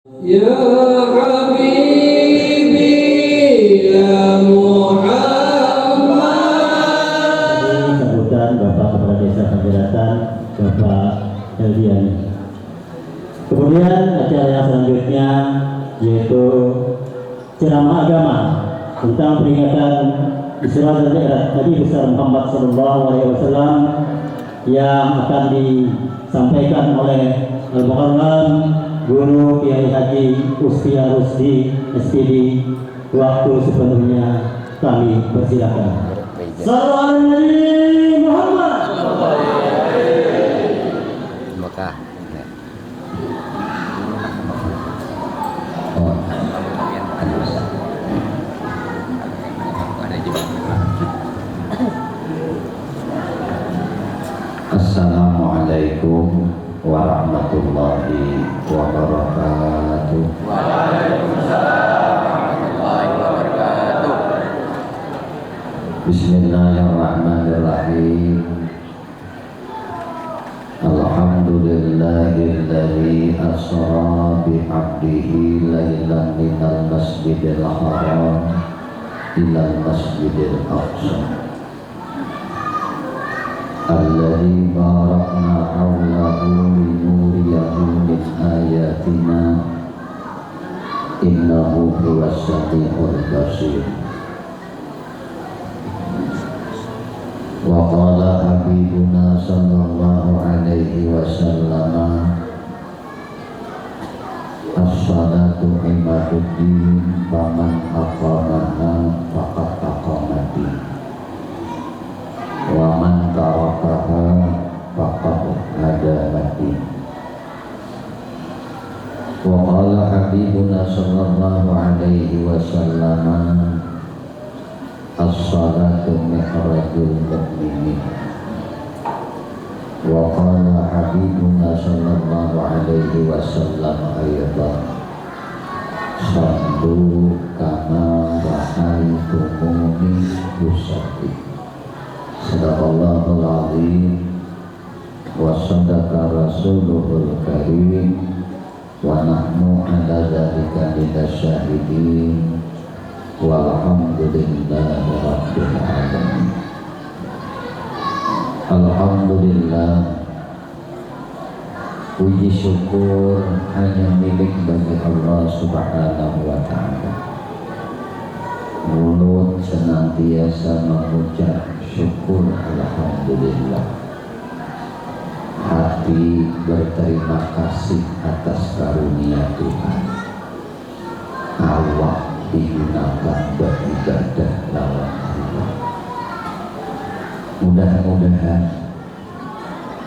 Ya Habibi ya Muhammad. Sambutan Bapak Kepala Desa Panjuratan, Bapak Heldian. Kemudian acara yang selanjutnya yaitu ceramah agama tentang peringatan Isra dan Mi'raj Nabi besar Muhammad SAW yang akan disampaikan oleh Al-Mukarram Guru Kiai Haji Ustia Rusdi SPD. Waktu sepenuhnya kami persilakan. Sallallahu alaihi Muhammad. Mekah. Assalamualaikum warahmatullahi wabarakatuh. Waalaikumsalam warahmatullahi wabarakatuh. Bismillahirrahmanirrahim. Alhamdulillahilladzi asra bi'abdihi lailan minal masjidil haram ilal masjidil aqsa alladzi barakna hawlahu linuriyahu min ayatina innahu huwas sami'ul basir. Wa qala habibuna sallallahu alaihi wasallam as-salatu imaduddin faman aqamaha faqad aqamati wa man tarakaha faqad hadamati. Wa qala habibuna sallallahu alaihi wasallam as-salatu mi'rajul mu'minin. Wa qala habibuna sallallahu alaihi wasallam ayatan sallu kama ra'aitumuni usalli. Sadaqallahul azim wa sadaqa rasuluhul karim wa nahnu ala dzalika minasyahidin walhamdulillahi rabbil alamin. Alhamdulillah, puji syukur hanya milik bagi Allah Subhanahu wa ta'ala. Mulut senantiasa mengucap syukur alhamdulillah. Hati berterima kasih atas karunia Tuhan. Awak digunakan beribadah lawan Allah. Mudah-mudahan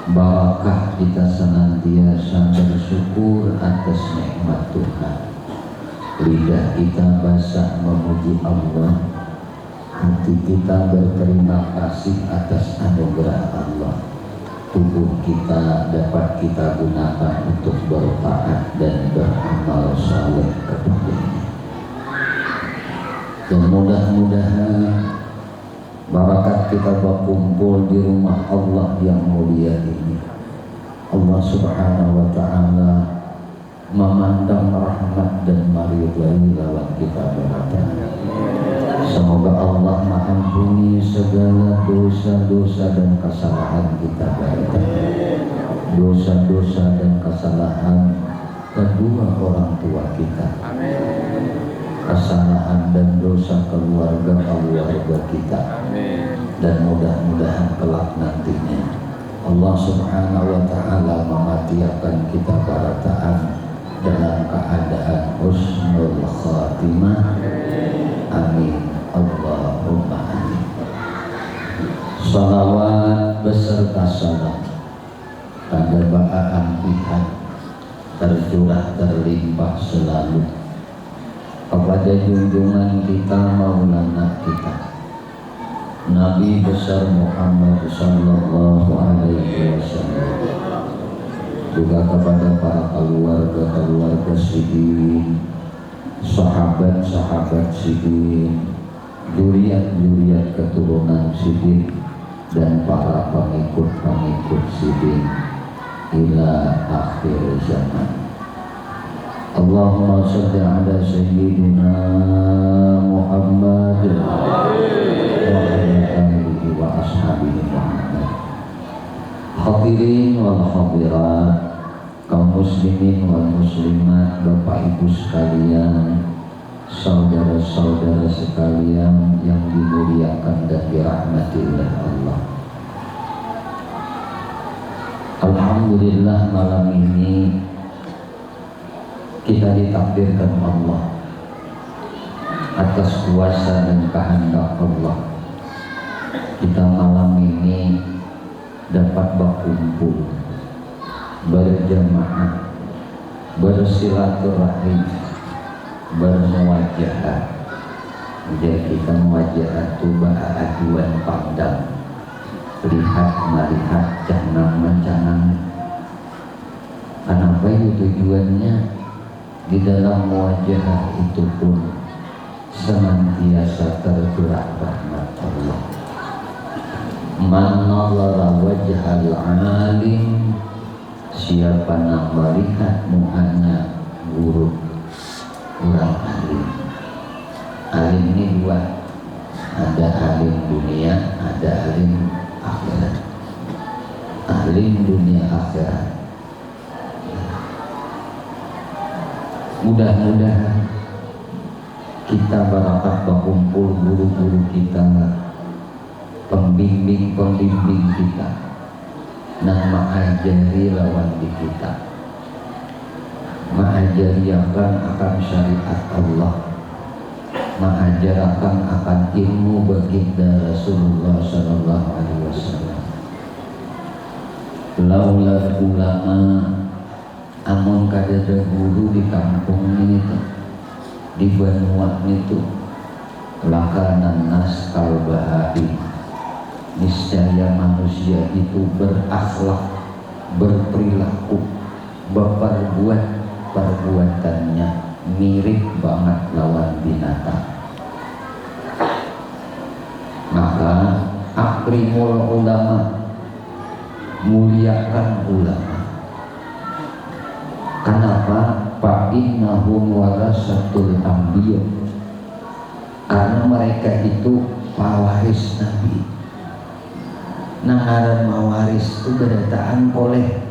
barakah kita senantiasa bersyukur atas nikmat Tuhan. Lidah kita basah memuji Allah, hati kita berterima kasih atas anugerah Allah. Tubuh kita dapat kita gunakan untuk bertaat dan beramal saleh kepadanya. Dan mudah-mudahan barakat kita berkumpul di rumah Allah yang mulia ini, Allah Subhanahu wa ta'ala memandang rahmat dan maridhai lawan kita berada. Semoga Allah mengampuni segala dosa-dosa dan kesalahan kita berada. Dosa-dosa dan kesalahan kedua orang tua kita. Kesalahan dan dosa keluarga kita. Dan mudah-mudahan kelak nantinya Allah Subhanahu wa ta'ala mematiakan kita para taat dalam keadaan husnul khatimah. Amin Allahumma amin. Salawat beserta salam pada ba'aan Tuhan tercurah terlimpah selalu kepada junjungan kita Maulana kita Nabi besar Muhammad sallallahu alaihi wasallam, juga kepada para keluarga siddiqin, sahabat-sahabat siddiqin, zuriat-zuriat keturunan siddiq dan para pengikut-pengikut siddiq ila akhir zaman. Allahumma shalli ala sayyidina Muhammad wa ala alihi wa ashabihi Muhammad. Hadirin wal hadirat, kaum muslimin wal muslimat, Bapak Ibu sekalian, saudara-saudara sekalian yang dimuliakan dan dirahmati oleh Allah. Alhamdulillah, malam ini kita ditakdirkan Allah atas kuasa dan kehendak Allah. Kita malam ini dapat berkumpul, berjamaah, bersilaturahim, bermuwajahah. Jadi kita muwajahah itu aduan pandang, lihat melihat, jangan mencanang. Kenapa itu tujuannya? Di dalam muwajahah itu pun senantiasa tergerak rahmat Allah. Man nazara wajhal alim, siapa nak melihat muhanya guru orang alim. Alim ini dua, ada alim dunia, ada alim akhirat. Alim dunia akhirat. Mudah-mudahan kita barakat berkumpul guru-guru kita, pembimbing-pembimbing kita, nah mengajari lawan di kita, mengajarkan akan syariat Allah, mengajarkan akan ilmu baginda Rasulullah Sallallahu Alaihi Wasallam. Laula ulama, amun kadada guru di kampung ini tuh, di Banua itu, lakanan nas kalbahari, niscaya manusia itu berakhlak, berperilaku, berperbuat perbuatannya mirip banget lawan binatang. Maka akrimul ulama, muliakan ulama. Kenapa? Fa'innahum warasatul anbiya, karena mereka itu pewaris Nabi. Ngaran mawaris itu kedataan oleh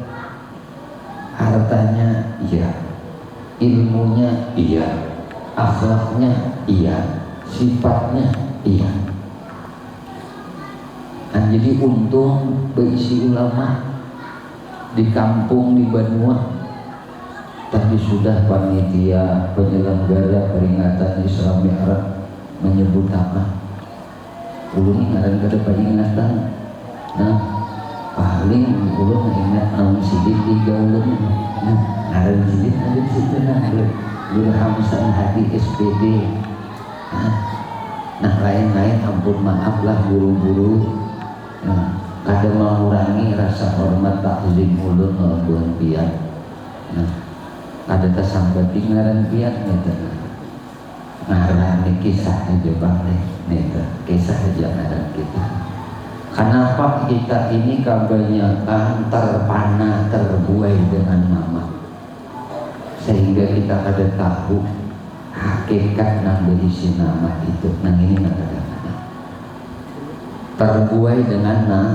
hartanya iya, ilmunya iya, akhlaknya iya, sifatnya iya. Nah, jadi untung berisi ulama di kampung di Banua. Tadi sudah panitia penyelenggara peringatan Isra Mi'raj menyebut apa? Ulun ngaran kada peringatan. Nah, paling ulun ingat naon sidik tiga ulun. Nah, ngaran sidik ada di situ nah. Guru Hamsan Hadi SPD. Nah, lain-lain ampun maaf lah guru-guru. Nah, kada mengurangi rasa hormat takzim ulun lawan pian. Nah, ada tersambat di ngaran pian nih, ngaran nih kisah aja bang nih, kisah aja ngaran kita. Kenapa kita ini kebanyakan terpana terbuai dengan nama, sehingga kita kada tahu hakikat nang berisi nama itu. Nang ini nggak ada terbuai dengan nama.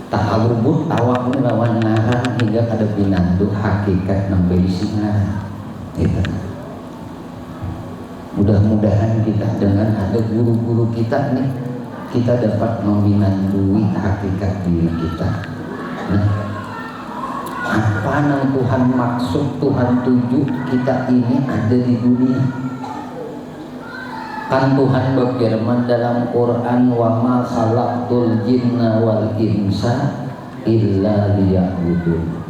Ta'alubut tawakmu lawan ngaran hingga kada pinandu hakikat nang berisi ngaran. Itu. Mudah-mudahan kita dengan ada guru-guru kita nih, kita dapat meminandui hakikat diri kita. Nah, apa yang Tuhan maksud, Tuhan tuju kita ini ada di dunia? Kan Tuhan berfirman dalam Quran, wa ma khalaqtul jinna wal insa illa liya'budun.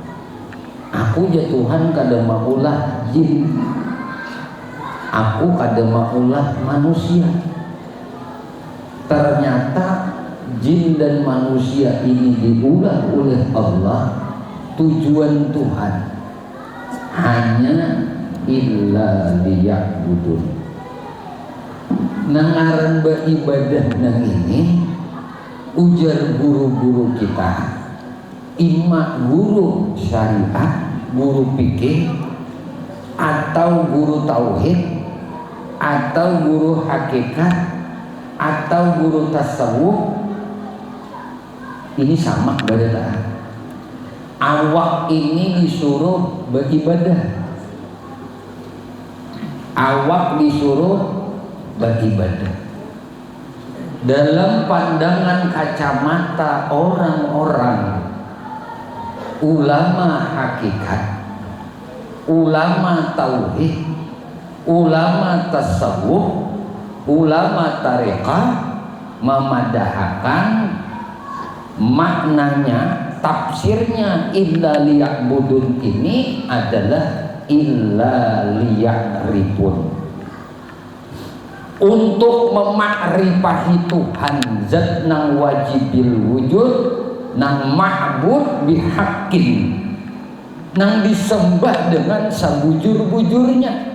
Aku ya Tuhan kada maulah jin, aku kada maulah manusia. Ternyata jin dan manusia ini diulah oleh Allah. Tujuan Tuhan hanya illa liya'budun. Nangaran beribadah nang ini ujar guru-guru kita, ima guru syariat guru fikih atau guru tauhid atau guru hakikat atau guru tasawuf, ini sama beda. Awak ini disuruh beribadah, awak disuruh beribadah. Dalam pandangan kacamata orang-orang ulama hakikat, ulama tauhid, ulama tasawuf, ulama tarekat memadahakan maknanya, tafsirnya illa liya'budun ini adalah illa liya'rifun, untuk memakrifahi Tuhan zat nang wajibil wujud, nang ma'bud bihaqqin, nang disembah dengan sebujur-bujurnya.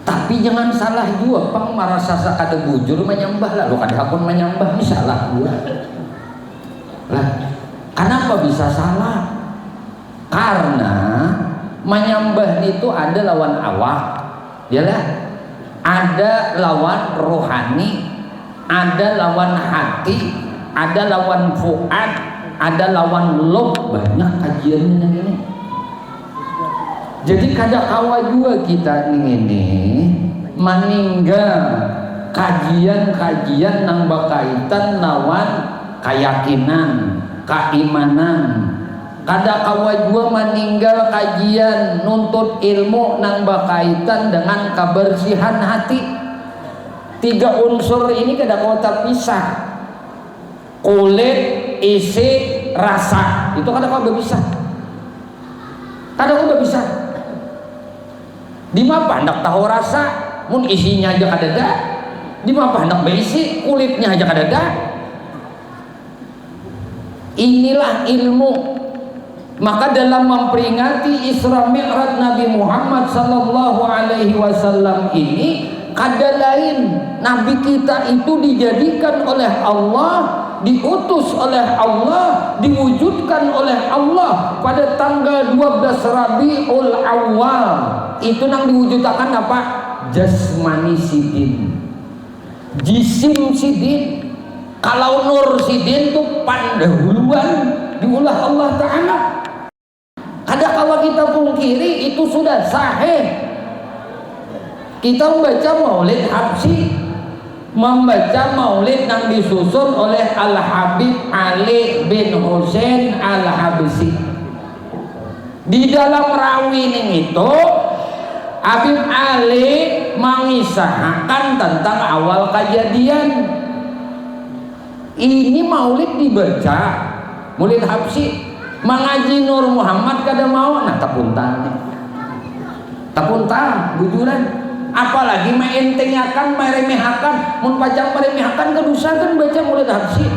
Tapi jangan salah juga, pang merasa ada bujur menyembah lah, lo kada pun menyembah, ini salah juga. Lah, kenapa bisa salah? Karena menyembah itu ada lawan awak, yalah. Ada lawan rohani, ada lawan hati, ada lawan fuad, ada lawan lob. Banyak kajiannya yang ini. Jadi kada kawa juga kita ini meninggal kajian-kajian nang berkaitan lawan keyakinan, keimanan. Kada kawa juga meninggal kajian nuntut ilmu nang berkaitan dengan kebersihan hati. Tiga unsur ini kada kawa terpisah. Kulit, isi, rasa, itu kada kawa berpisah. Kada kawa berpisah. Di mana hendak tahu rasa, mun isinya aja kada ada. Di mana hendak berisi, kulitnya aja kada ada. Inilah ilmu. Maka dalam memperingati Isra Mi'raj Nabi Muhammad sallallahu alaihi wasallam ini, kada lain Nabi kita itu dijadikan oleh Allah, diutus oleh Allah, diwujudkan oleh Allah pada tanggal 12 Rabiul Awal. Itu nang diwujudkan apa? Jasmani sidin, jisim sidin. Kalau nur sidin itu pandahuluan diulah Allah Ta'ala. Ada kalau kita pungkiri itu sudah sahih. Kita membaca maulid habsi, membaca maulid yang disusun oleh Al-Habib Ali bin Husain Al-Habsi. Di dalam rawi ini itu Habib Ali mengisahkan tentang awal kejadian. Ini maulid dibaca, maulid habsi, mengaji Nur Muhammad kada mau, nah tapuntan bujuran. Apalagi mentengakan, meremehakan, mun pacang meremehakan kedusakan baca maulid habsi.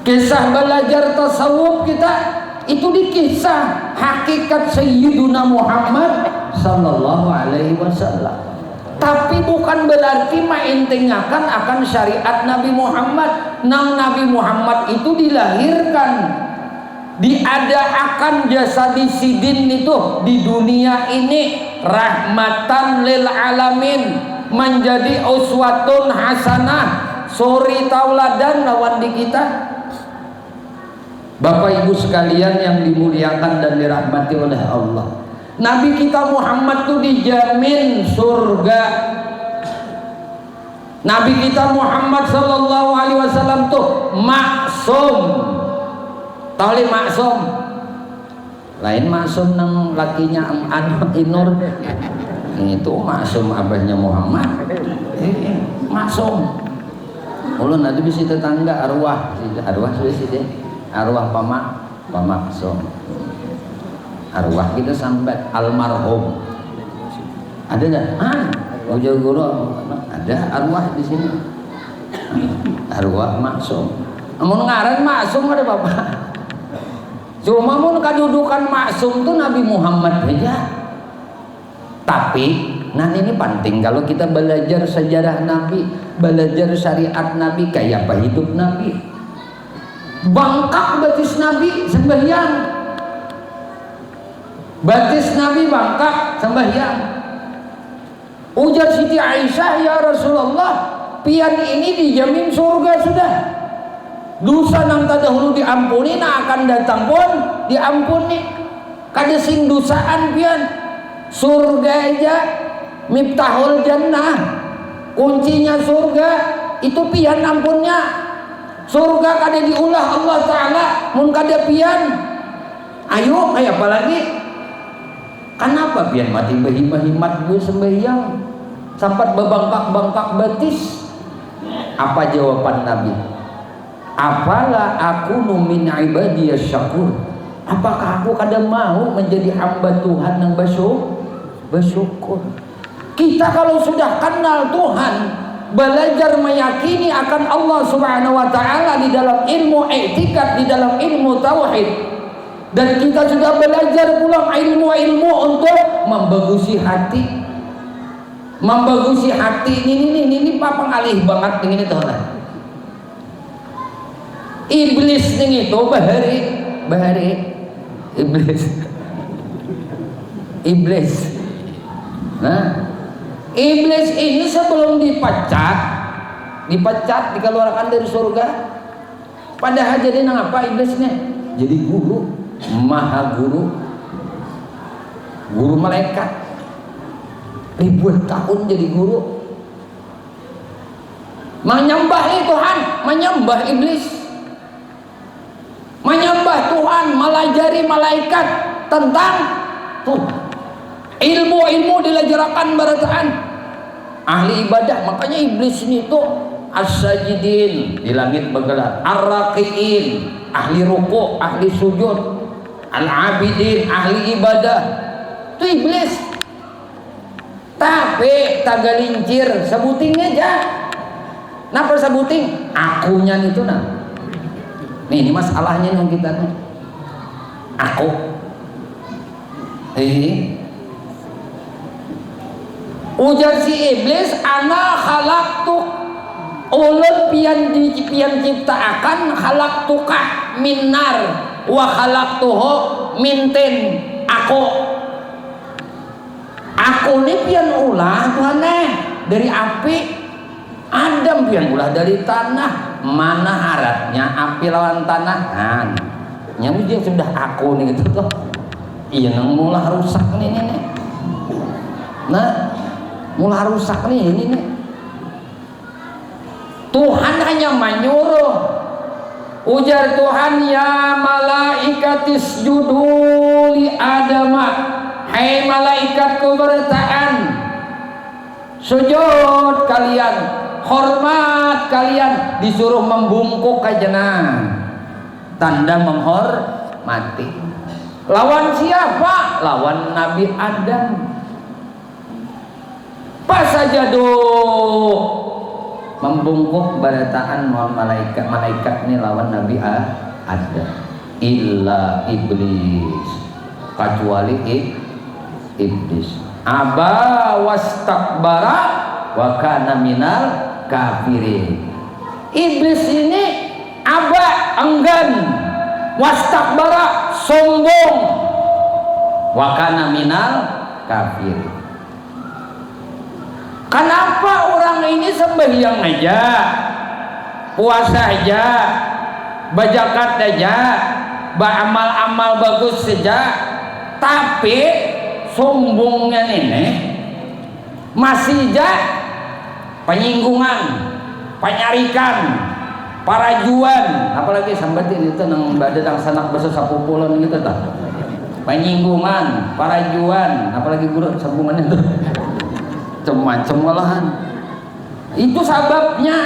Kisah belajar tasawuf kita itu dikisah hakikat Sayyiduna Muhammad sallallahu alaihi wasallam. Tapi bukan berarti mentengakan akan syariat Nabi Muhammad. Nang Nabi Muhammad itu dilahirkan, diadakan jasa di sidin itu di dunia ini rahmatan lil alamin, menjadi uswatun hasanah, suri tauladan lawan di kita. Bapak Ibu sekalian yang dimuliakan dan dirahmati oleh Allah, Nabi kita Muhammad tuh dijamin surga. Nabi kita Muhammad sallallahu alaihi wasallam tuh maksum. Tahu li maksum? Lain maksum nang lakinya Inur. Itu maksum abahnya Muhammad. Maksum. Ulun nanti bisa tetangga arwah sudah deh. Arwah pamaksum. Arwah kita sampai almarhum. Ada enggak? Ujung guru ada arwah di sini. Arwah maksum. Amun ngaran maksum ada Bapak. Cuma mun kedudukan maksum tuh Nabi Muhammad aja. Tapi nah ini penting kalau kita belajar sejarah Nabi, belajar syariat Nabi, kayak apa hidup Nabi. bangkak batis Nabi sembahyang, batis Nabi bangkak sembahyang. Ujar Siti Aisyah, ya Rasulullah, pian ini dijamin surga sudah. Dosa nang tadahulu diampuni, nah akan datang pun diampuni. Kada sing dosaan pian. Surga aja miftahul jannah, kuncinya surga itu pian ampunnya. Surga kada diulah Allah Ta'ala mun kada pian. Ayo kayak apa lagi? Kenapa pian mati berhimat gue sembahyang sampai bebangkak-bangkak batis? Apa jawaban Nabi? Apalah aku min ibadiyas syakur. Apakah aku kada mau menjadi hamba Tuhan yang bersyukur? Kita kalau sudah kenal Tuhan, belajar meyakini akan Allah Subhanahu wa taala di dalam ilmu i'tikad, di dalam ilmu tauhid, dan kita sudah belajar pula ilmu-ilmu untuk membagusi hati. Membagusi hati ini papang alih banget ini tuh. Iblis nih itu bahari iblis. Nah, iblis ini sebelum dipecat dikeluarkan dari surga, padahal jadi nang apa iblisnya? Jadi guru, maha guru malaikat, ribuan tahun jadi guru, menyembah Tuhan, menyembah iblis, menyembah Tuhan, melajari malaikat tentang Tuhan. Ilmu-ilmu dilajarkan barataan ahli ibadah. Makanya iblis ini tuh as-sajidin, di langit bergelar, ar-raqiin, ahli ruku', ahli sujud, al-abidin, ahli ibadah. Itu iblis. Tapi tagalincir sebuting aja. Napa sebuting? Akunya itu nah. Nih, ini masalahnya yang kita nih. Aku. Ujar si iblis, ana khalaqtu, ulun pian cipta akan khalaqtuka min nar wa khalaqtuhu min tin. Aku ini pian ulah Tuhan dari api, Adam pian ulah dari tanah. Mana harapnya api lawan tanah kan? Yang ujung sudah aku nih gitu tuh. Iya nang mulai rusak nih. Nah, mulai rusak nih ini. Tuhan hanya menyuruh. Ujar Tuhan, ya malaikatis juduli Adama, hai malaikatku bertaan, sujud kalian, hormat kalian, disuruh membungkuk kajana, tanda menghormati. Lawan siapa? Lawan Nabi Adam. Pas saja membungkuk barataan malaikat ini lawan Nabi Adam. Illa iblis, kecuali iblis. Aba wastakbara wa kana minal kafirin. Iblis ini aba, enggan, wastakbara, sombong, wa kana minal kafirin. Kenapa orang ini sembahyang aja, puasa aja, bajakat aja, beramal-amal bagus saja, tapi sombongnya ini masih aja penyinggungan, penyarikan, parajuan, apalagi sambatin itu nang badang sanak basa sapupulan gitu tak, penyinggungan, parajuan, apalagi guru sambungannya itu macam-macam malahan. Itu sebabnya.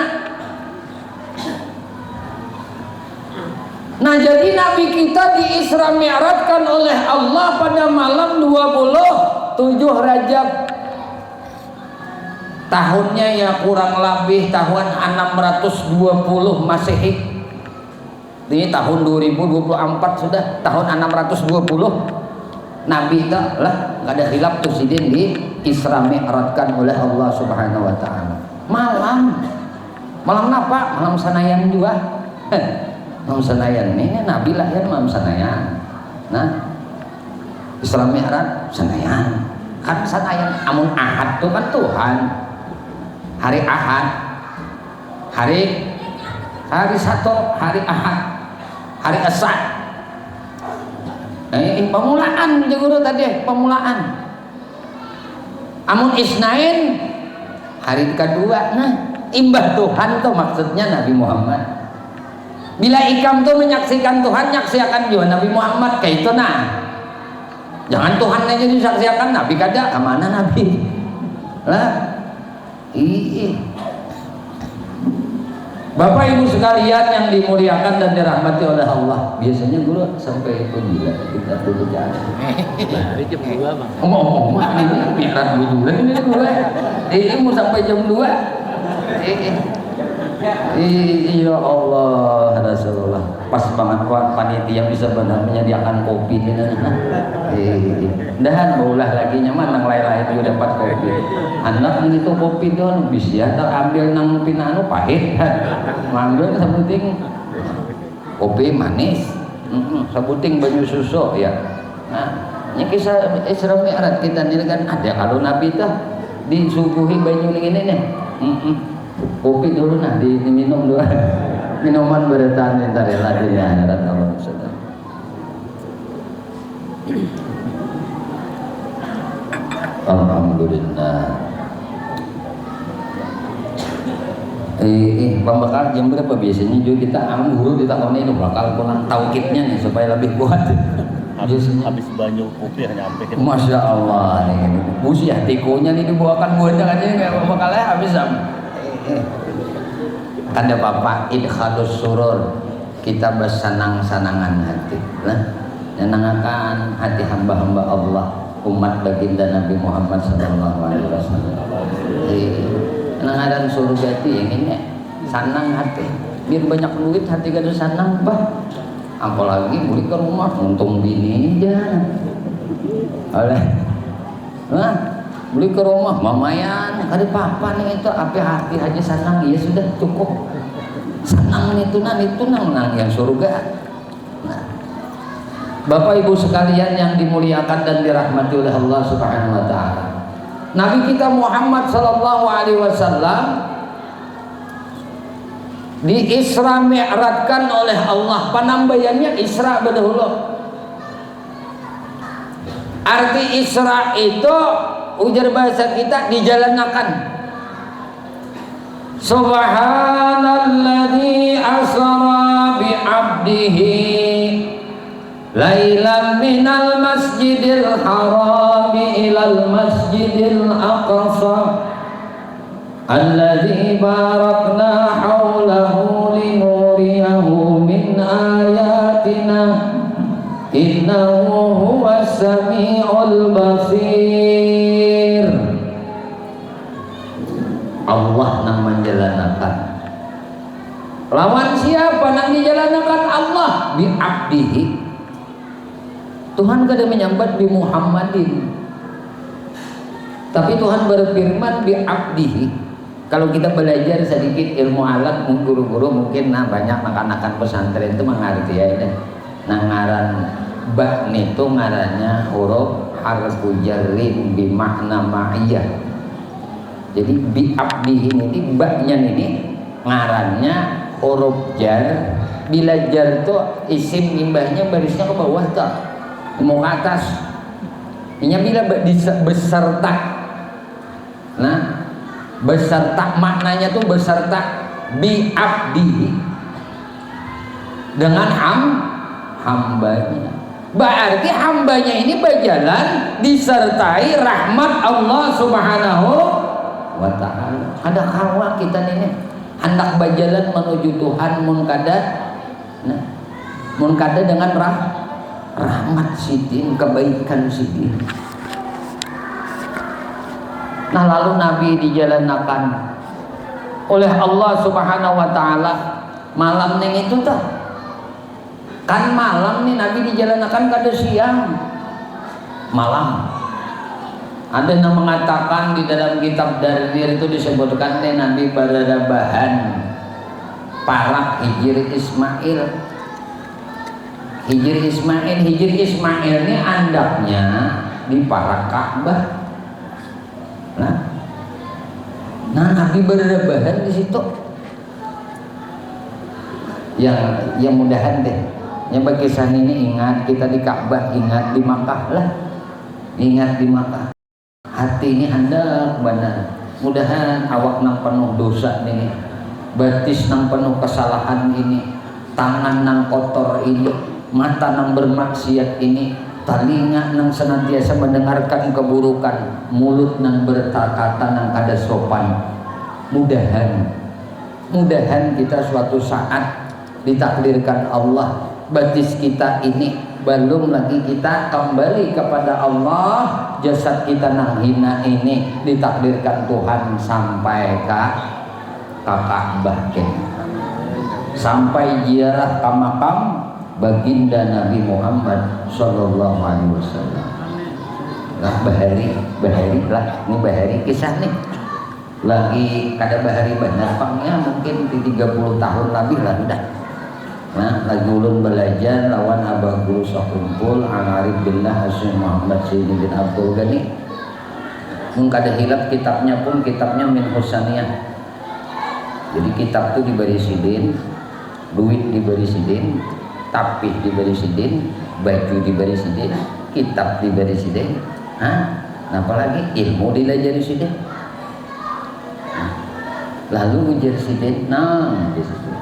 Nah, jadi Nabi kita di Isra Mi'rajkan oleh Allah pada malam 27 Rajab. Tahunnya ya kurang lebih tahun 620 Masehi. Ini tahun 2024 sudah, tahun 620. Nabi kita lah nggak ada hilap tuh sidin di Isra Mi'rajkan oleh Allah Subhanahu wa taala. Malam apa? Malam sanayan juga. Mam Sanayan ini Nabi lahir Mam Sanayan. Nah, Isra Mi'raj Sanayan. Kan Sanayan amun Ahad tuh kan Tuhan. Hari Ahad. Hari Sato, hari Ahad. Hari Esad. Pemulaan di guru tadi, pemulaan. Amun Isnain hari kedua. Nah, imbah Tuhan tuh maksudnya Nabi Muhammad. Bila ikam tuh menyaksikan Tuhan, nyaksikan juga Nabi Muhammad kayak itu nah. Jangan Tuhan aja disaksikan, Nabi kada kemana Nabi? Lah, Bapak Ibu sekalian yang dimuliakan dan dirahmati oleh Allah, biasanya guru sampai gila kita dulu jalan. Hari jam 2 bang. Ini pikiran gue ini gue. Ini mau sampai jam 2. Ya Allah Rasulullah, pas banget panitia bisa benar menyediakan kopi ini. Dan baulah lagi nyaman nang lain-lain juga dapat kopi. Anak ini tuh kopi don bisa terambil nang pinanu pahit. Ngambil sebuting kopi manis, sebuting banyu susu ya. Nah, ini kisah Isra Mi'raj kita nih kan ada kalau Nabi tah disuguhi banyu ini nih. Kopi dulu nah diminum dulu. Minuman bertahan entar rela di akhirat Allah Subhanahu. Alhamdulillah. Pembekal jam berapa biasanya juga kita guru di tahun ini bakal pulang taukidnya nih supaya lebih kuat. Habis banyu kopi hanya sampai kita. Masya Allah nih, busi ya tikonya nih dibawakan buahnya aja nggak pembekalnya habis Ada bapak idkhalus surur, kita bersenang-senangan hati nah, menyenangkan hati hamba-hamba Allah umat baginda Nabi Muhammad SAW. Menangadan surga itu yang ini senang hati, biar banyak duit hati kada senang bah, apalagi beli ke rumah untung bini aja oleh nah beli ke rumah mamayan ada papa nih itu apa hati aja senang ya sudah cukup senang itu nang yang surga. Nah, Bapak Ibu sekalian yang dimuliakan dan dirahmati oleh Allah Subhanahu wa taala, Nabi kita Muhammad sallallahu alaihi wasallam di Isra Mi'rajkan oleh Allah. Penambayannya Isra berdahulu. Arti Isra itu ujar bahasa kita dijalankan. Subhanalladzi asra bi 'abdihi lailan minal masjidil haram ilal masjidil aqsa alladzi barakna haulahu linuriyahu min ayatina innahu huwas sami'ul basir. Allah nang menjalankan. Lawan siapa nang dijalankan? Allah bi abdihi. Tuhan kada menyambat bi Muhammadin. Tapi Tuhan berfirman bi abdihi. Kalau kita belajar sedikit ilmu alat, guru-guru mungkin banyak anak-anak pesantren itu mengerti ya ini. Nah ngaran ba itu ngarannya huruf harfu jarrin bi makna ma'iyah. Jadi bi abdihi ini ba-nya ini ngarannya huruf jar. Bila jar itu isim imbahnya barisnya ke bawah tak mau ke atas. Ini bila beserta. Nah, beserta maknanya tuh beserta bi abdihi dengan hambanya. Berarti hambanya ini berjalan disertai rahmat Allah Subhanahu wa ta'ala. Ada kawa kita nih hendak berjalan menuju Tuhan mun kada dengan rahmat sidin, kebaikan sidin. Nah lalu Nabi dijalankan oleh Allah Subhanahu wa ta'ala malam neng itu tuh kan malam nih Nabi dijalankan kada siang malam. Ada yang mengatakan di dalam kitab Dardir itu disebutkan Nabi berada bahan parak hijri Ismail Hijri Ismail ini andaknya di para Ka'bah. Nah Nabi berrebahan di situ. Yang mudahan deh, yang bagi kisah ini ingat kita di Ka'bah, ingat di Makkah lah, ingat di Makkah. Hati ini hendak benar. Mudahan awak nang penuh dosa ini, batis nang penuh kesalahan ini, tangan nang kotor ini, mata nang bermaksiat ini, telinga nang senantiasa mendengarkan keburukan, mulut nang berkata nang kada sopan. Mudahan kita suatu saat ditakdirkan Allah, batis kita ini belum lagi kita kembali kepada Allah, jasad kita nang hina ini ditakdirkan Tuhan sampai ke Ka'bah, sampai ziarah ke makam baginda Nabi Muhammad sallallahu alaihi wasallam. Nah, bahari lah, ini bahari kisah nih. Lagi kada bahari banyak pangnya mungkin di 30 tahun lebih lah udah. Nah, lagi ulun belajar lawan abah guru sakumpul Arif billah Hasyim Muhammad Sayyidi bin Abdul Ghani. Mung kada hilap kitabnya pun kitabnya min husaniyah. Jadi kitab itu diberi sidin, duit diberi sidin, tapih diberi sidin, baju diberi sidin, kitab diberi sidin. Nah, apalagi ilmu dilajari sidin. Lalu ujar sidin, nah di situ.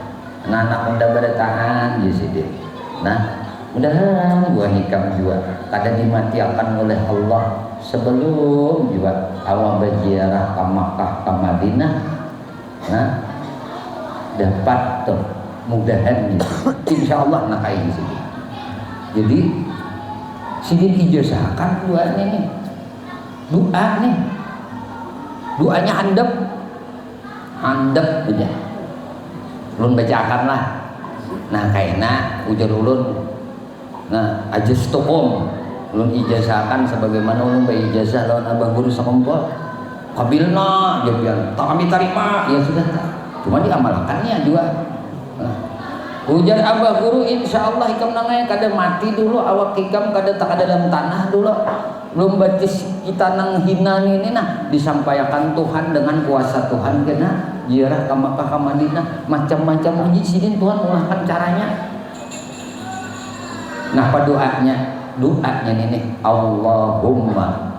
Anak udah bertahan di situ. Nah, mudahan gua hikam juga kada dimatiakan oleh Allah sebelum juga awal berziarah ke Makkah ke Madinah. Nah, dapat tuh mudahan gitu. Insya Allah nak kayak gitu. Jadi sidin ijazahkan doanya nih, doanya handap aja, ulun bacakan lah. Nah kayaknya ujar ulun, nah ajastukum ulun ijazahkan sebagaimana ulun berijazah lawan abah guru sakumpul. Kabilna dia bilang, tak kami terima, ya sudah, cuma diamalkannya juga. Ujar abah guru, insya Allah hikam nangai kada mati dulu, awak hikam kada tak ada dalam tanah dulu. Belum batis kita nang hina ini nah disampaikan Tuhan dengan kuasa Tuhan kena ziarah ke Makkah ke Madinah macam-macam uji sidin Tuhan mulahkan caranya. Nah apa doanya ini Allahumma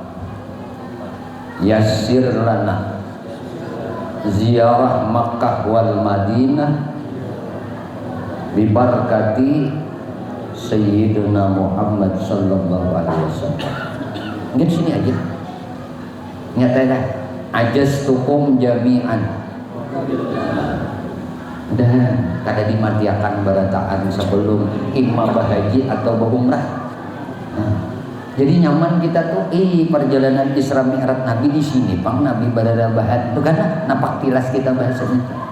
yassir lana ziarah Makkah wal Madinah bibarakati Sayyidina Muhammad sallallahu alaihi wasallam. Mungkin sini aja. Nyatakan ajastukum jami'an. Dan kada dimatiakan barataan sebelum imam berhaji atau berumrah. Nah, jadi nyaman kita tuh perjalanan Isra Mi'raj Nabi di sini, pang Nabi berada bahan itu kan napak tilas kita bahasanya.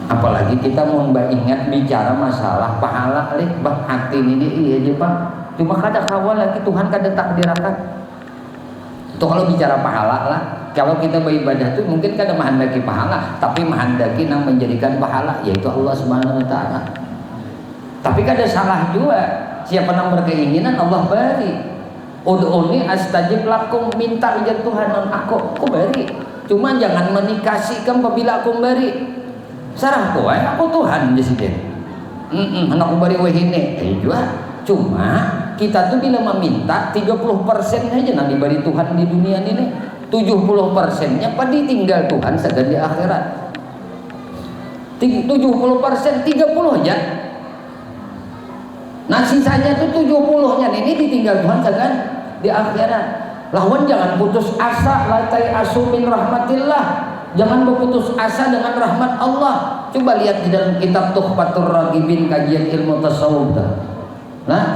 Apalagi kita mau ingat bicara masalah pahala bah hati ini iya aja Pak. Cuma kada kawal lagi Tuhan kada takdirakan. Itu kalau bicara pahala lah. Kalau kita beribadah tuh mungkin kada menghendaki pahala, tapi menghendaki yang menjadikan pahala yaitu Allah Subhanahu wa taala. Tapi kada salah juga. Siapa yang berkeinginan Allah beri. Ud'uni astajib lakum, minta ujar Tuhan aku beri. Cuma jangan menikasikan apabila aku beri. Sarah kowe aku Tuhan di sini. Anakku bari wehine juga. Cuma kita tuh bila meminta 30% aja nanti bari Tuhan di dunia ini. 70%-nya pada tinggal Tuhan sedang di akhirat. 70% 30 aja. Nah sisanya tuh 70-nya ini ditinggal Tuhan sedang di akhirat. Lawan jangan putus asa, latai asu min rahmatillah. Jangan berputus asa dengan rahmat Allah. Coba lihat di dalam kitab Tuhfatur Raghibin kajian ilmu tasawuf. Nah,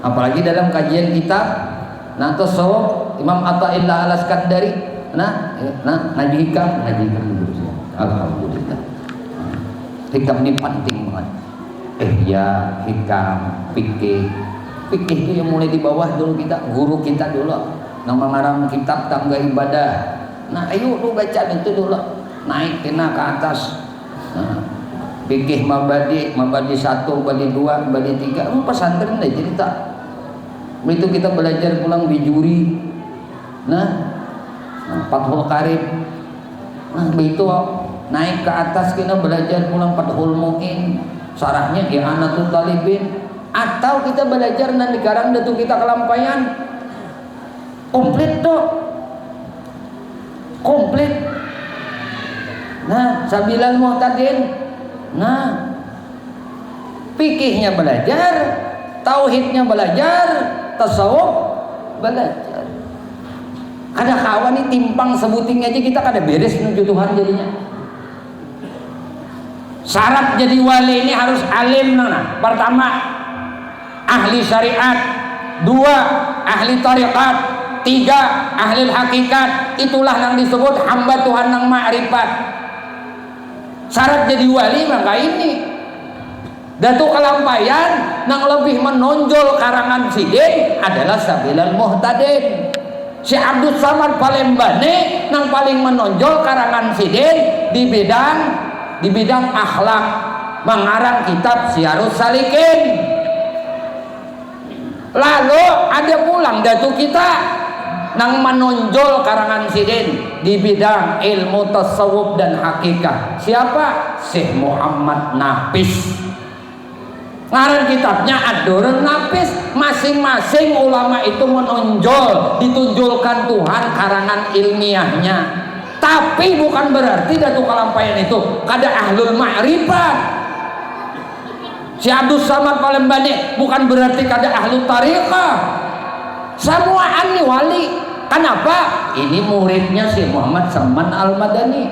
apalagi dalam kajian kitab tasawuf Imam Athaillah Al-Iskandari. Ngaji hikam dulu. Alhamdulillah. Hikam ini penting banget. Ya hikam, fikih itu yang mulai di bawah dulu kita, guru kita dulu. Nama ngarang kitab tangga ibadah. Nah ayo lu baca itu dulu, naik kena ke atas. Nah, fikih mabadi 1, mabadi 2, mabadi 3, pesantren deh cerita. Begitu kita belajar pulang bijuri, Fathul Qarib, begitu naik ke atas kita belajar pulang Fathul Mu'in, sarahnya I'anatul Talibin, atau kita belajar dan dikarang datu kita kelampayan, komplit tuh, komplit. Sabilal Muhtadin, fikihnya belajar, tauhidnya belajar, tasawuf belajar. Ada kawan nih timpang sebuting aja kita kada beres menuju Tuhan jadinya. Syarat jadi wali ini harus alim nana. Pertama, ahli syariat. 2, ahli tariqat. 3, ahli hakikat. Itulah yang disebut hamba Tuhan yang ma'rifat. Syarat jadi wali maka ini. Datuk Kalampayan yang lebih menonjol karangan sidin adalah Sabilal Muhtadin. Si Abdul Samad Palembane yang paling menonjol karangan sidin di bidang akhlak, mengarang kitab Syiarus Salikin. Lalu ada pulang datuk kita yang menonjol karangan sidin di bidang ilmu tasawuf dan hakikat. Siapa? Syekh Muhammad Nafis. Ngaran kitabnya Ad-Durrun Nafis. Masing-masing ulama itu menonjol, ditunjulkan Tuhan karangan ilmiahnya. Tapi bukan berarti Datuk Kalampayan itu kada ahlul ma'rifat. Si Abdul Samad Palembane bukan berarti kada ahlul tariqah. Semua ini wali. Kenapa? Ini muridnya si Muhammad Saman Al-Madani.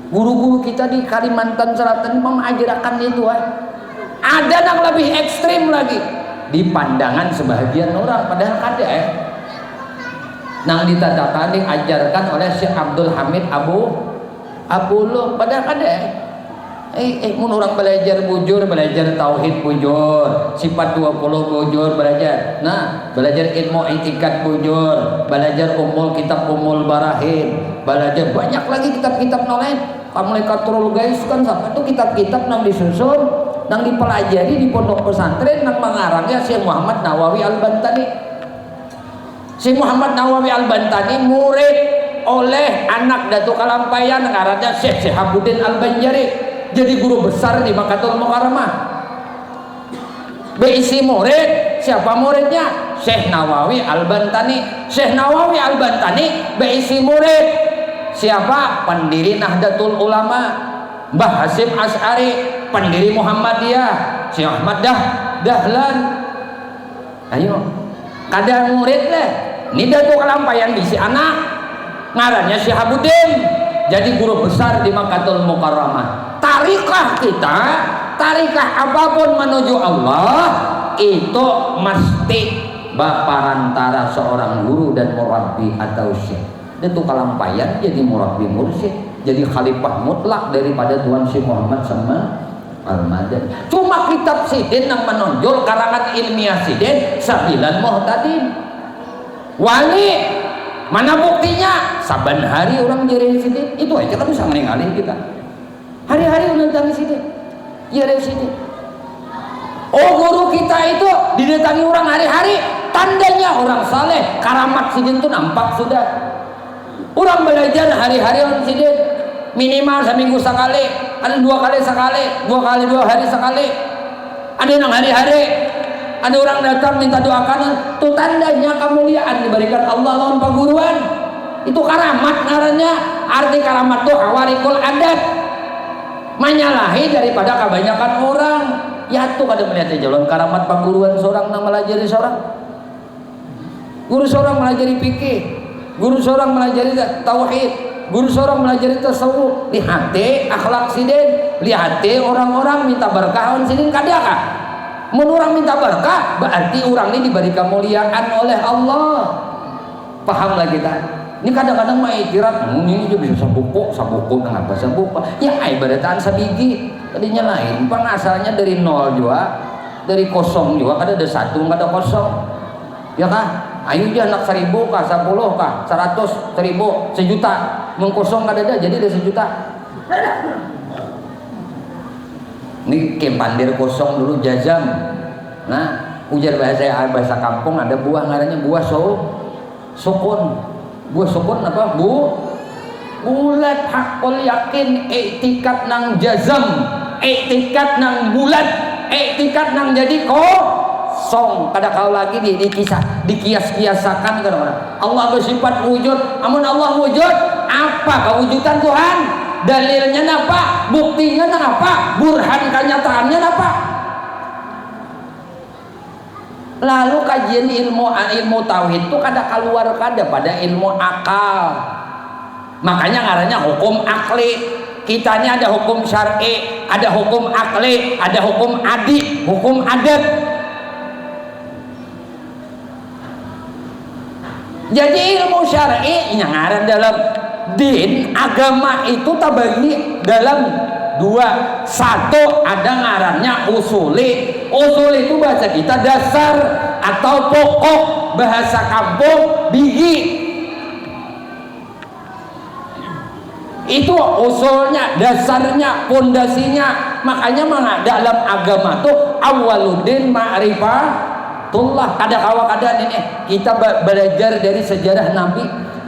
Guru-guru kita di Kalimantan Selatan mengajarkan itu. Ada yang lebih ekstrim lagi di pandangan sebagian orang, padahal kada nang ditadakani ajarkan oleh Syekh Abdul Hamid Abuluh, padahal kada mun orang belajar bujur, belajar tauhid bujur, sifat 20 bujur belajar. Belajar ilmu itikat bujur, belajar kitab umul barahin, belajar banyak lagi kitab-kitab lain. Kamulikatul guys kan sampai itu kitab-kitab yang disusun, yang dipelajari di pondok pesantren, yang mengarangnya Syekh Muhammad Nawawi Al-Bantani. Syekh Muhammad Nawawi Al-Bantani murid oleh anak Datuk Kalampayan, ngarannya Syekh Syihabuddin Al-Banjari, jadi guru besar di Makkatul Mukarramah. Beisi murid, siapa muridnya? Syekh Nawawi Al-Bantani. Syekh Nawawi Al-Bantani beisi murid siapa? Pendiri Nahdlatul Ulama Mbah Hasyim Asy'ari, pendiri Muhammadiyah Syekh Ahmad Dahlan. Ayo kada murid lah. Ini Datuk Kalampayan bisi anak ngarannya Syihabuddin, jadi guru besar di Makkatul Mukarramah. Tarikah kita, tarikah apapun menuju Allah itu mesti baparantara seorang guru dan murabbi atau syekh. Datuk Kalampayan jadi murabbi mursyid, jadi khalifah mutlak daripada Tuan Syekh Muhammad sama Al-Madani. Cuma kitab sidin yang menonjol karangan ilmiah sidin Sabilal Muhtadin. Wali mana buktinya? Saban hari orang jadi sidin, itu aja kan bisa meninggalin kita. Hari-hari orang jadi sidin, jadi sidin. Oh, guru kita itu didatangi orang hari-hari, tandanya orang saleh. Karamat sidin itu nampak sudah. Orang belajar hari-hari orang sidin, minimal seminggu sekali, ada 2 kali sekali, 2 kali 2 hari sekali, ada yang hari-hari. Ada orang datang minta doakan, itu tandanya kemuliaan diberikan Allah lawan paguruan. Itu karamat ngarannya. Arti karamat itu hawarikul adat, menyalahi daripada kebanyakan orang. Ya tuh kada melihat jalan karamat paguruan seorang yang melajari seorang. Guru seorang melajari fikih, guru seorang melajari tauhid, guru seorang melajari tasawuf. Lihat akhlak sidin, lihat orang-orang minta berkah on sidin kadakah? Mun orang minta berkah berarti orang ini diberi kemuliaan oleh Allah. Paham lah kita? Ini kadang-kadang mah ikirat, ini juga bisa sabukuk kenapa sabukuk? Ya ibadatan sabigi, tadinya lain. Pang asalnya dari 0 juga, dari kosong juga, kada ada 1, kada kosong. Ya kah? Ayo aja anak 1000 kah, 10 kah, 100, 1000, 1 juta. Mengkosong kada ada, jadi ada 1 juta. Ini kemandir kosong dulu jazam. Nah, ujar bahasa kampung ada buah ngarannya buah sukun. Buah sukun apa? Bulat hakul yakin, iktikat nang jazam, iktikat nang bulat, iktikat nang jadi kosong. Kada kau lagi dikias-kiasakan kan orang. Allah bersifat wujud, amun Allah wujud, apa kewujudan Tuhan? Dalilnya apa? Buktinya apa? Burhan kenyataannya apa? Lalu kajian ilmu tauhid itu kada keluar kada pada ilmu akal. Makanya ngarannya hukum akli. Kita ini ada hukum syar'i, ada hukum akli, ada hukum adi, hukum adat. Jadi ilmu syar'i yang ngaran dalam din agama itu terbagi dalam dua. Satu ada ngarannya usuli. Usul itu bahasa kita dasar atau pokok, bahasa kampung biji. Itu usulnya, dasarnya, pondasinya. Makanya dalam agama tuh awwaluddin ma'rifatullah. Kada kawa kada ini kita belajar dari sejarah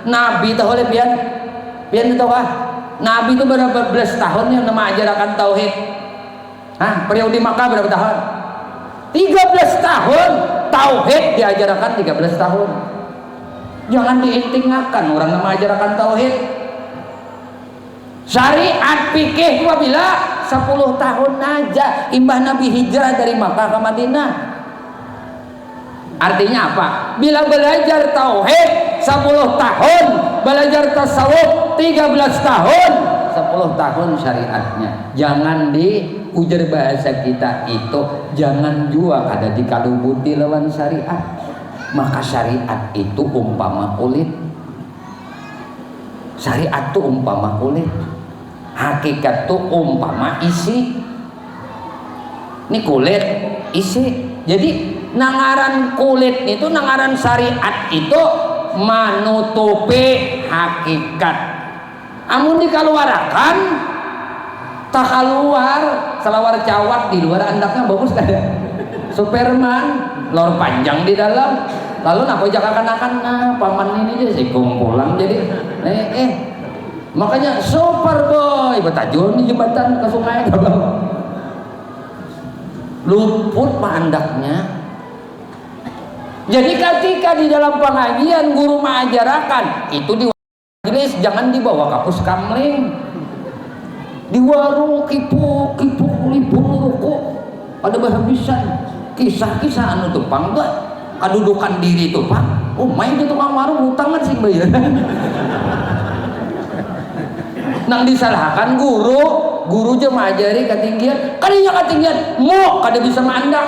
Nabi tahu oleh pian tahu kah? Nabi itu berapa belas tahun yang nama ajarkan tauhid? Periode Makkah berapa tahun? 13 tahun tauhid diajarkan 13 tahun. Jangan diintingkan orang nama ajarkan tauhid. Syariat fikih apabila 10 tahun aja imbah Nabi hijrah dari Makkah ke Madinah. Artinya apa? Bila belajar tauhid 10 tahun, belajar tasawuf 13 tahun, 10 tahun syariatnya. Jangan ujar bahasa kita itu, jangan jua kada dikalubuti lawan syariat. Maka syariat itu umpama kulit. Syariat itu umpama kulit. Hakikat itu umpama isi. Ini kulit, isi. Jadi nangaran kulit itu, nangaran syariat itu menutupi hakikat. Amun dikeluarkan tak keluar selawar cawat di luar andaknya bagus kan ya? Superman lor panjang di dalam. Lalu napa jakakan paman ini aja sih kumpulan jadi makanya super boy betajun di jembatan ke sungai luput andaknya. Jadi ketika di dalam pengajian guru mengajarkan itu di majelis jangan dibawa kapus kamling, di warung kipu ruku ada berhabisan kisah-kisah anu tupang tuh kedudukan diri tupang. Oh main di tukang warung hutangan sih bayar. Nang disalahkan guru aja mengajari ketinggian, kadinya ketinggian mau kada bisa mandak.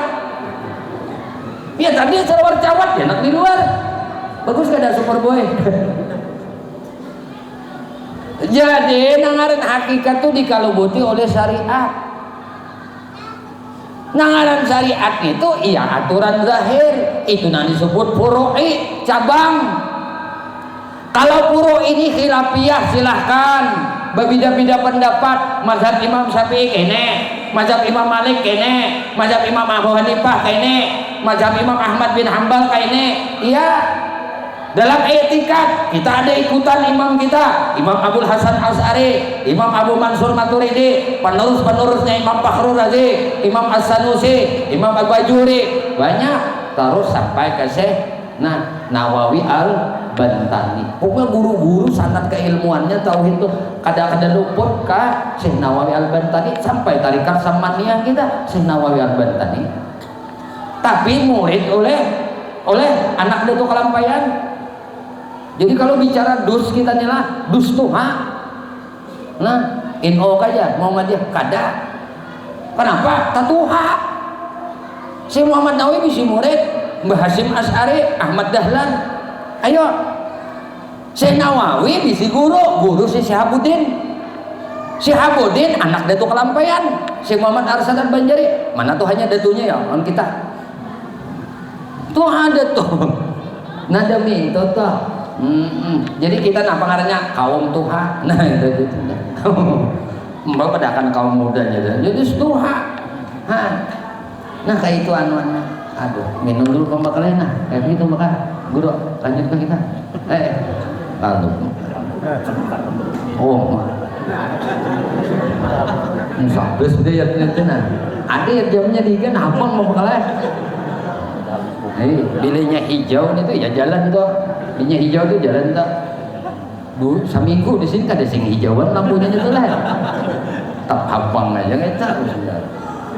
Ya tadi selawar cawat ya nak di luar bagus kada super boy. Jadi nangaran hakikat itu dikalubuti oleh syariat. Nangaran syariat itu iya aturan zahir, itu nanti disebut furu'i, cabang. Kalau furu'i ini khilafiyah silahkan berbeda-beda pendapat. Mazhab Imam Syafi'i kene, mazhab Imam Malik kene, mazhab Imam Abu Hanifah kene, mazhab Imam Ahmad bin Hambal kene. Iya, dalam etika kita ada ikutan imam kita, Imam Abdul Hasan Asy'ari, Imam Abu Mansur Maturidi, penerusnya Imam Fakhrul Razi, Imam As-Sanusi, Imam Al-Bajuri, banyak terus sampai ke Syekh Nawawi Al-Bantani. Pokoknya guru-guru sanad keilmuannya tauhid itu kadang-kadang luput ke Syekh Nawawi Al-Bantani sampai tarikat Samaniyah kita Syekh Nawawi Al-Bantani. Tapi murid oleh anak Datuk Kalampayan. Jadi kalau bicara dus kita nila dus tuha. Nah, NO aja Muhammadiyah kada. Kenapa? Tatuha. Si Muhammad Nawawi bisi murid Mbah Hasyim Asy'ari, Ahmad Dahlan. Ayo. Si Nawawi bisi guru si Syihabuddin. Syihabuddin anak Datuk Kalampayan. Si Muhammad Arsad Banjari. Mana tuh hanya datunya ya on kita. Tuh ada tuh. Nada minta tuh. Jadi kita apa ngarannya kaum tuha. Nah itu. Mbak pedakan kaum muda jadi tuha. Nah kayak itu anuannya. Aduh, minum dulu pembakalan nah. Kayak gitu bakal. Guru, lanjut ke kita. Lalu. Oh. Sabes dia ya tenan. Ada yang jamnya digan hafal pembakalan. Bilenya hijau itu ya jalan tuh. Bilenya hijau itu jalan tuh. Bu, seminggu di sini ada sing hijauan lampunya itu lah. Tak hafal aja nggak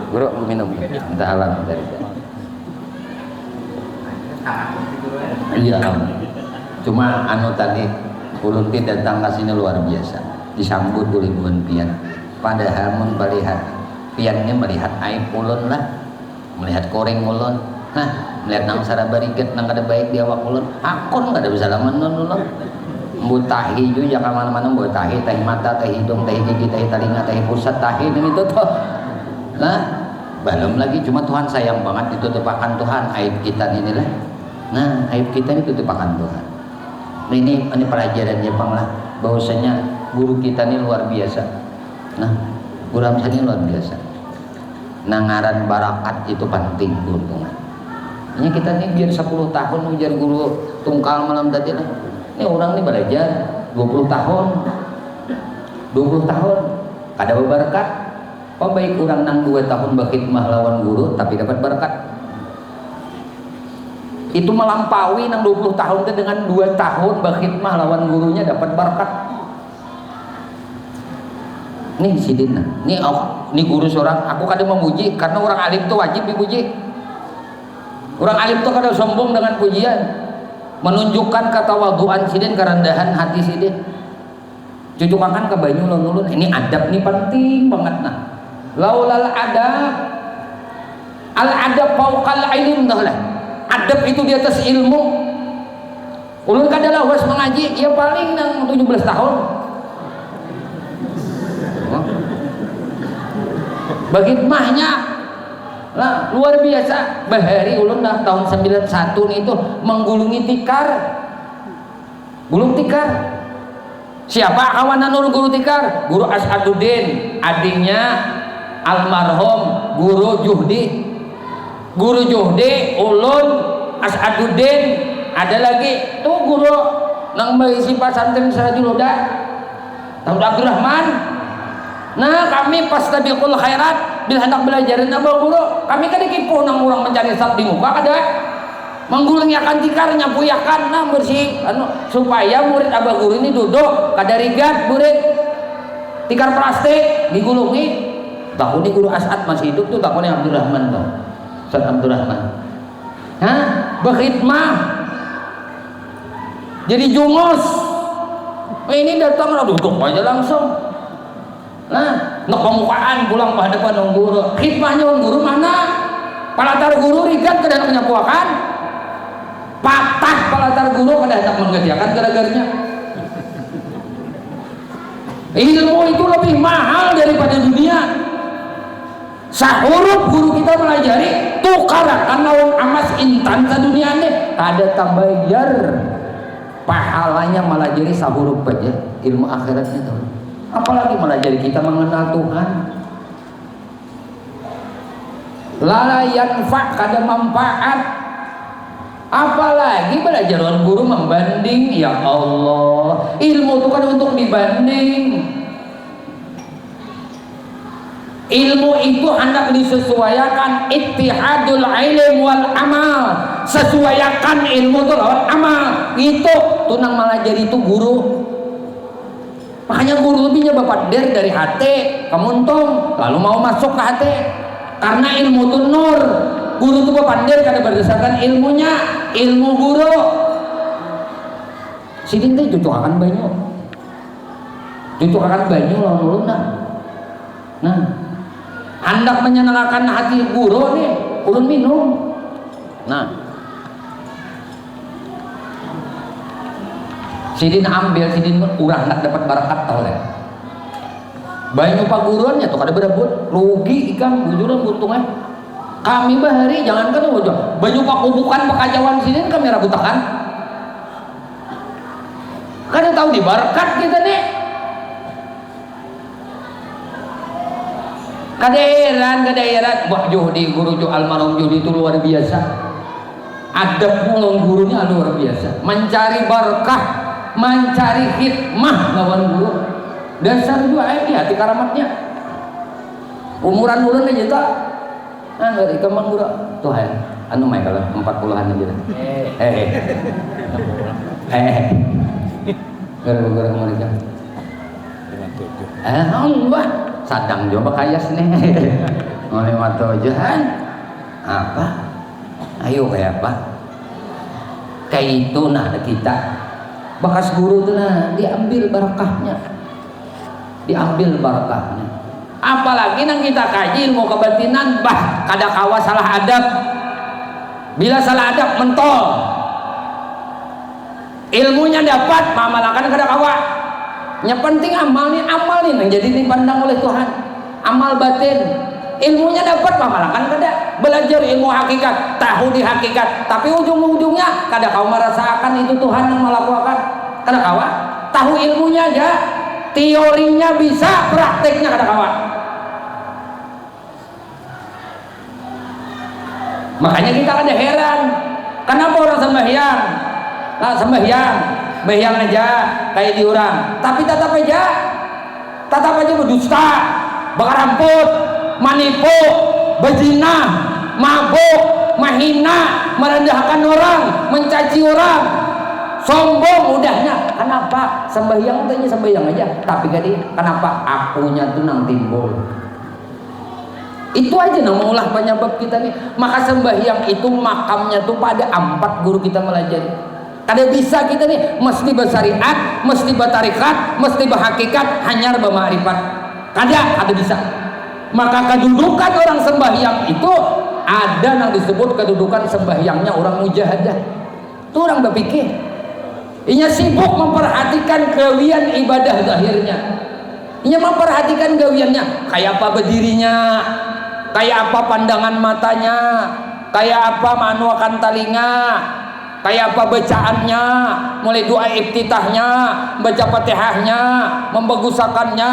Guru minum, minta alam dari dia. Iya, cuma anu tadi ulun datang ke sini luar biasa, disambut oleh Buan Pian. Padahal melihat Piannya melihat aib ulun lah, melihat koreng ulun, melihat nang sarabariget nang kada baik di awak ulun, akon kada bisa laman ulun. Mbut tahi juga jangan mana-mana mbut tahi mata, tahi hidung, tahi gigi, tahi telinga, tahi pusat, tahi ini itu tuh. Nah, belum lagi cuma Tuhan sayang banget ditutupakan Tuhan aib kita inilah. Nah, aib kita ini tutupakan Tuhan. Nah, ini pelajarannya Bang lah, bahwasanya guru kita ini luar biasa. Nah, guru Hamzah ini luar biasa. Nangaran barakat itu penting keuntungan. Hanya kita ini biar 10 tahun ujar guru tungkal malam tadi lah. Ini orang ini belajar 20 tahun. 20 tahun kada berberkat. Oh baik kurang nang 2 tahun berkhidmah lawan guru tapi dapat berkat. Itu melampaui nang 20 tahun itu dengan 2 tahun berkhidmah lawan gurunya dapat berkat. Nih sidina, nih guru seorang, aku kadang memuji karena orang alim itu wajib dipuji. Orang alim itu kadang sombong dengan pujian, menunjukkan ketawaduan sidin, kerendahan hati sidin. Cucukakan ke banyu ulun, ini adab nih penting banget nah. Laulal adab, al adab fauqal ilm dah lah. Adab itu di atas ilmu. Ulun kadalah was mengaji, ya paling nang 17 tahun. Bagitmahnya lah luar biasa. Bahari ulun dah tahun 91 nih itu menggulungi tikar. Gulung tikar. Siapa kawanan ulun guru tikar? Guru As'aduddin, adiknya almarhum Guru Juhdi. Guru Juhdi, ulun, As'aduddin, ada lagi tuh guru nang mengisi pesantren Sirajuloda, Tahun Abdurrahman. Nah kami pas tabiqul khairat bila hendak belajarin abang guru, kami kan dikipuh nang orang mencari sat di muka kada menggulungyakan tikar, nyapuyakan nah bersih anu supaya murid abang guru ini duduk kada rigat murid tikar plastik digulungi. Tahun ini guru As'ad masih hidup tuh, tahunnya Abdurrahman tuh, Ustaz Abdurrahman. Berkhidmah jadi jungos. Ini datang lah duduk aja langsung. Nah, pemukaan pulang ke hadapan guru. Khidmahnya guru mana? Palatar guru rigat kada hendak menyapuakan. Patah palatar guru kada hendak mengerjakan gara-garanya. Ilmu itu lebih mahal daripada dunia. Sahuruf guru kita melajari tukarakan lawan amas intan sa dunia ini kada tambayar pahalanya melajari sahuruf aja ilmu akhiratnya tuh. Apalagi melajari kita mengenal Tuhan. Lala yanfa kada manfaat. Apalagi belajar dengan guru membanding. Ya Allah, ilmu itu kan untuk dibanding. Ilmu itu hendak disesuaikan ittihadul ilm wal amal. Sesuaikan ilmu itu lawan amal. Itu tunang melajari itu guru. Makanya guru lebihnya bapak dari hati kemuntung lalu mau masuk ke hati karena ilmu itu nur. Guru itu bapak karena berdasarkan ilmunya, ilmu guru. Sidin teh cucukakan banyu lawan ulun nah hendak menyenangkan hati guru nih ulun minum. Nah sidin ambil, sidin urang nak dapat barakat tau ya. Banyak paguruannya tuh kada berebut, rugi ikan bujuran buntungnya. Kami bahari jangankan wajah, banyak pakubukan pakajauan sidin kami rabutakan. Kada tahu di barakat kita nih. Kadairan Mbak Juhdi, guru almarhum Juhdi itu luar biasa. Adab mulung gurunya luar biasa. Mencari berkah, mencari hikmah lawan guru. Dasar juga di hati karamatnya. Umuran ulun aja tak. Dari kemang guru. Tuhan, anu mai kalau 40-an aja. Gara-gara mereka. Allah, sadang coba kayas nih. Oleh matojahan apa? Ayo kayak apa? Kayak itu nah kita. Bekas guru tuh nah diambil barakahnya. Apalagi nang kita kaji ilmu kebatinan, bah kada kawa salah adab. Bila salah adab mentol. Ilmunya dapat, mamalakan kada kawa. Yang penting amal nih yang jadi dipandang oleh Tuhan. Amal batin. Ilmunya dapat, mamalakan kada. Belajar ilmu hakikat, tahu di hakikat, tapi ujung-ujungnya kada kau merasakan itu Tuhan yang melakukan. Kada kawa. Tahu ilmunya aja, teorinya bisa, prakteknya kada kawa. Makanya kita kada heran kenapa orang sembahyang. Nah, sembahyang aja kayak diurang, tapi tetap aja berdusta, bakar rambut, manipu, berzina, mabuk, mahina, merendahkan orang, mencaci orang, sombong udahnya. Kenapa? Sembahyang aja, tapi kenapa akunya tuh nang timbul. Itu aja nang mengulah penyebab kita nih. Maka sembahyang itu makamnya tuh pada 4 guru kita melajari. Kada bisa kita nih mesti bersariat, mesti bertarikat, mesti berhakikat, hanya bermakrifat. Kada bisa. Maka kedudukan orang sembahyang itu ada yang disebut kedudukan sembahyangnya orang mujahadah. Itu orang berpikir. Inya sibuk memperhatikan gawian ibadah zahirnya. Inya memperhatikan gawiannya, kayak apa berdirinya, kayak apa pandangan matanya, kayak apa manuakan telinga, kayak apa bacaannya, mulai doa iftitahnya, baca Fatihahnya, membagusakannya,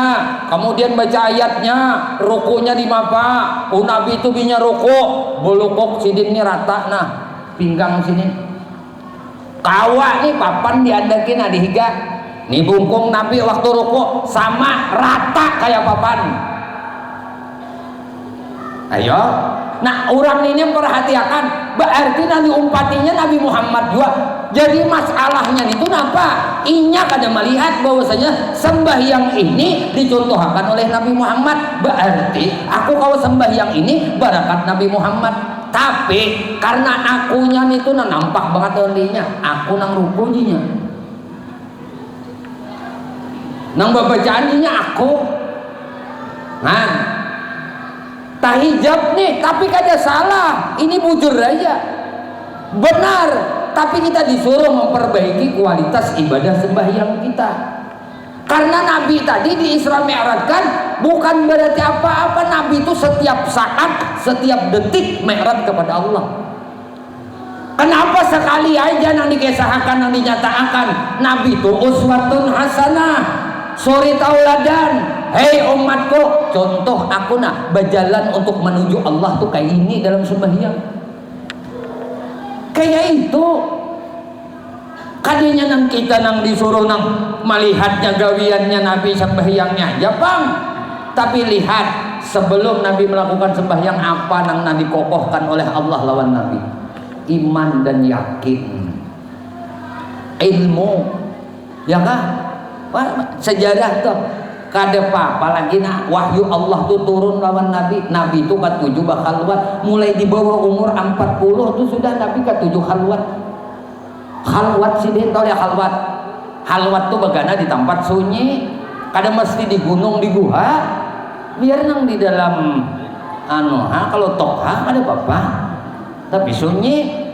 kemudian baca ayatnya, rukunya di mapa. Nabi itu binya ruku, bulukuk sidin ini rata, nah pinggang sini. Kawa nih papan diandakin ada higa. Nih bungkung Nabi waktu ruku sama rata kayak papan. Ayo. Nah orang ini memperhatikan, berarti nanti umpatinya Nabi Muhammad juga. Jadi masalahnya itu apa? Inya kada melihat bahwasanya sembahyang ini dicontohkan oleh Nabi Muhammad. Berarti aku kalau sembahyang ini barakat Nabi Muhammad. Tapi karena akunya itu nampak banget ondinya, aku nang rukunya, nang bacaannya aku. Nah tahijab nih, tapi kada salah, ini bujur aja benar, tapi kita disuruh memperbaiki kualitas ibadah sembahyang kita. Karena Nabi tadi di Isra Mi'rajkan bukan berarti apa-apa. Nabi itu setiap saat, setiap detik mi'raj kepada Allah. Kenapa sekali aja yang dikisahkan, yang dinyatakan Nabi itu uswatun hasanah, suri tauladan. Hei umatku, contoh aku nak berjalan untuk menuju Allah tuh kayak ini dalam sembahyang. Kayak itu. Kadinya nang kita nang disuruh nang melihatnya gawiannya Nabi sembahyangnya aja bang. Tapi lihat sebelum Nabi melakukan sembahyang apa nang dikokohkan oleh Allah lawan Nabi. Iman dan yakin, ilmu, ya kah? Sejarah tuh kada apa lagi nak wahyu Allah tuh turun lawan Nabi. Nabi itu ke-7 bakal khalwat, mulai di bawah umur 40 tuh sudah Nabi ke-7 khalwat. Khalwat sih dia tahu ya khalwat. Khalwat tuh bagana di tempat sunyi, kada mesti di gunung di guha, biar nang di dalam kalau tokha ada apa-apa, tapi sunyi,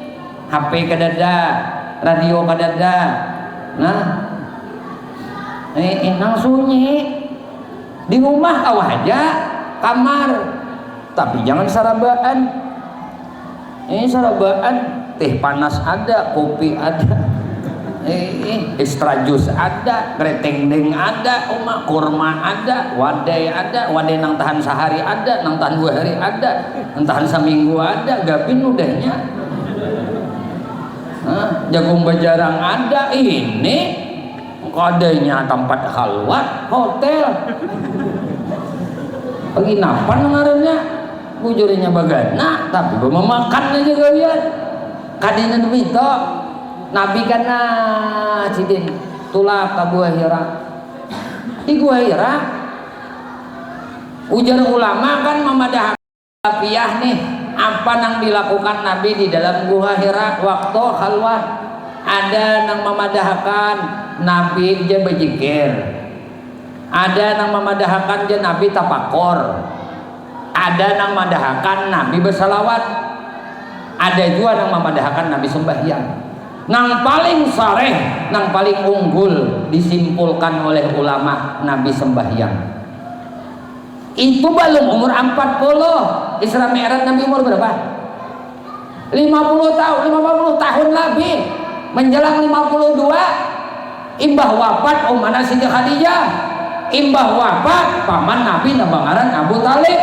HP kada ada, radio kada ada. Nah nang sunyi di rumah kau aja kamar, tapi jangan sarabaan. Ini sarabaan, teh panas ada, kopi ada, Extra jus ada, kreteng deng ada, kurma ada, wadai nang tahan sehari ada, nang tahan 2 hari ada, nang tahan seminggu ada, gapin udahnya. Jagung bajarang ada, ini kodenya tempat halwat hotel. Penginapan ngarannya, bujurnya bagana, tapi belum makan aja kalian. Kadina itu Nabi kana cidin tulak ka Gua Hira. Di Gua Hira ujar ulama kan memadahkan lafiah nih apa yang dilakukan Nabi di dalam Gua Hira waktu khalwat. Ada yang memadahkan Nabi je berzikir, ada yang memadahkan je Nabi tapakor, ada yang memadahkan Nabi bersalawat, ada juga yang memadahkan Nabi sembahyang. Nang paling sareh, nang paling unggul disimpulkan oleh ulama Nabi sembahyang. Itu belum umur 40. Isra Mi'raj Nabi umur berapa? 50 tahun lebih. Menjelang 52 imbah wafat Ummana Siti Khadijah. Imbah wafat paman Nabi nabangaran Abu Talib.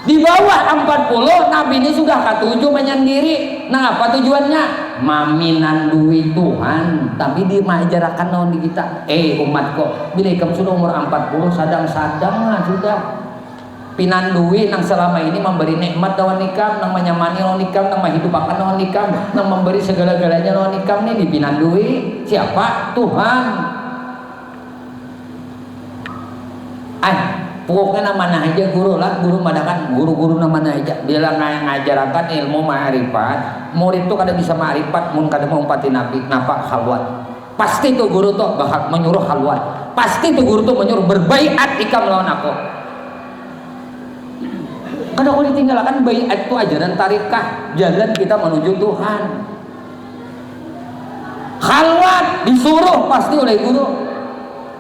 Di bawah 40 Nabi ini sudah ketujuh menyendiri. Nah apa tujuannya? Maminan duit Tuhan. Tapi dimajarkan naon di kita. Umatku, bila ikam sudah umur 40 sadang-sadang lah sudah. Pinan duit nang selama ini memberi nikmat lawan nikam, nang menyamani lawan nikam, nang menghidupakan lawan nikam, nang memberi segala-galanya lawan nikam nih di pinan duit. Siapa? Tuhan. Pokoknya mana aja guru lah, guru madakan guru-guru mana aja bila ngajarakan ilmu ma'rifat, murid tuh kada bisa ma'rifat mun kada mau umpati Nabi napa khalwat. Pasti tuh guru tuh bakal menyuruh khalwat, pasti tuh guru tuh menyuruh berbaiat ikam lawan aku. Kada boleh ditinggalkan baiat itu ajaran tarikah, jalan kita menuju Tuhan. Khalwat disuruh pasti oleh guru.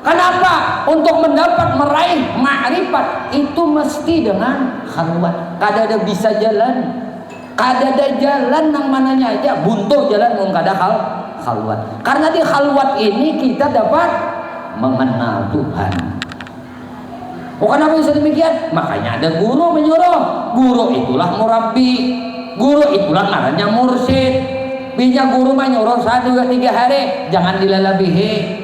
Kenapa? Untuk mendapat meraih ma'rifat itu mesti dengan khalwat. Kada ada bisa jalan, kada ada jalan nang mananya aja buntu jalan mun kada khalwat. Karena di khalwat ini kita dapat mengenal Tuhan. Bukan apa bisa demikian? Makanya ada guru menyuruh. Guru itulah murabbi. Guru itulah namanya mursyid. Bija guru menyuruh 1 2 3 hari, jangan dilalabihi.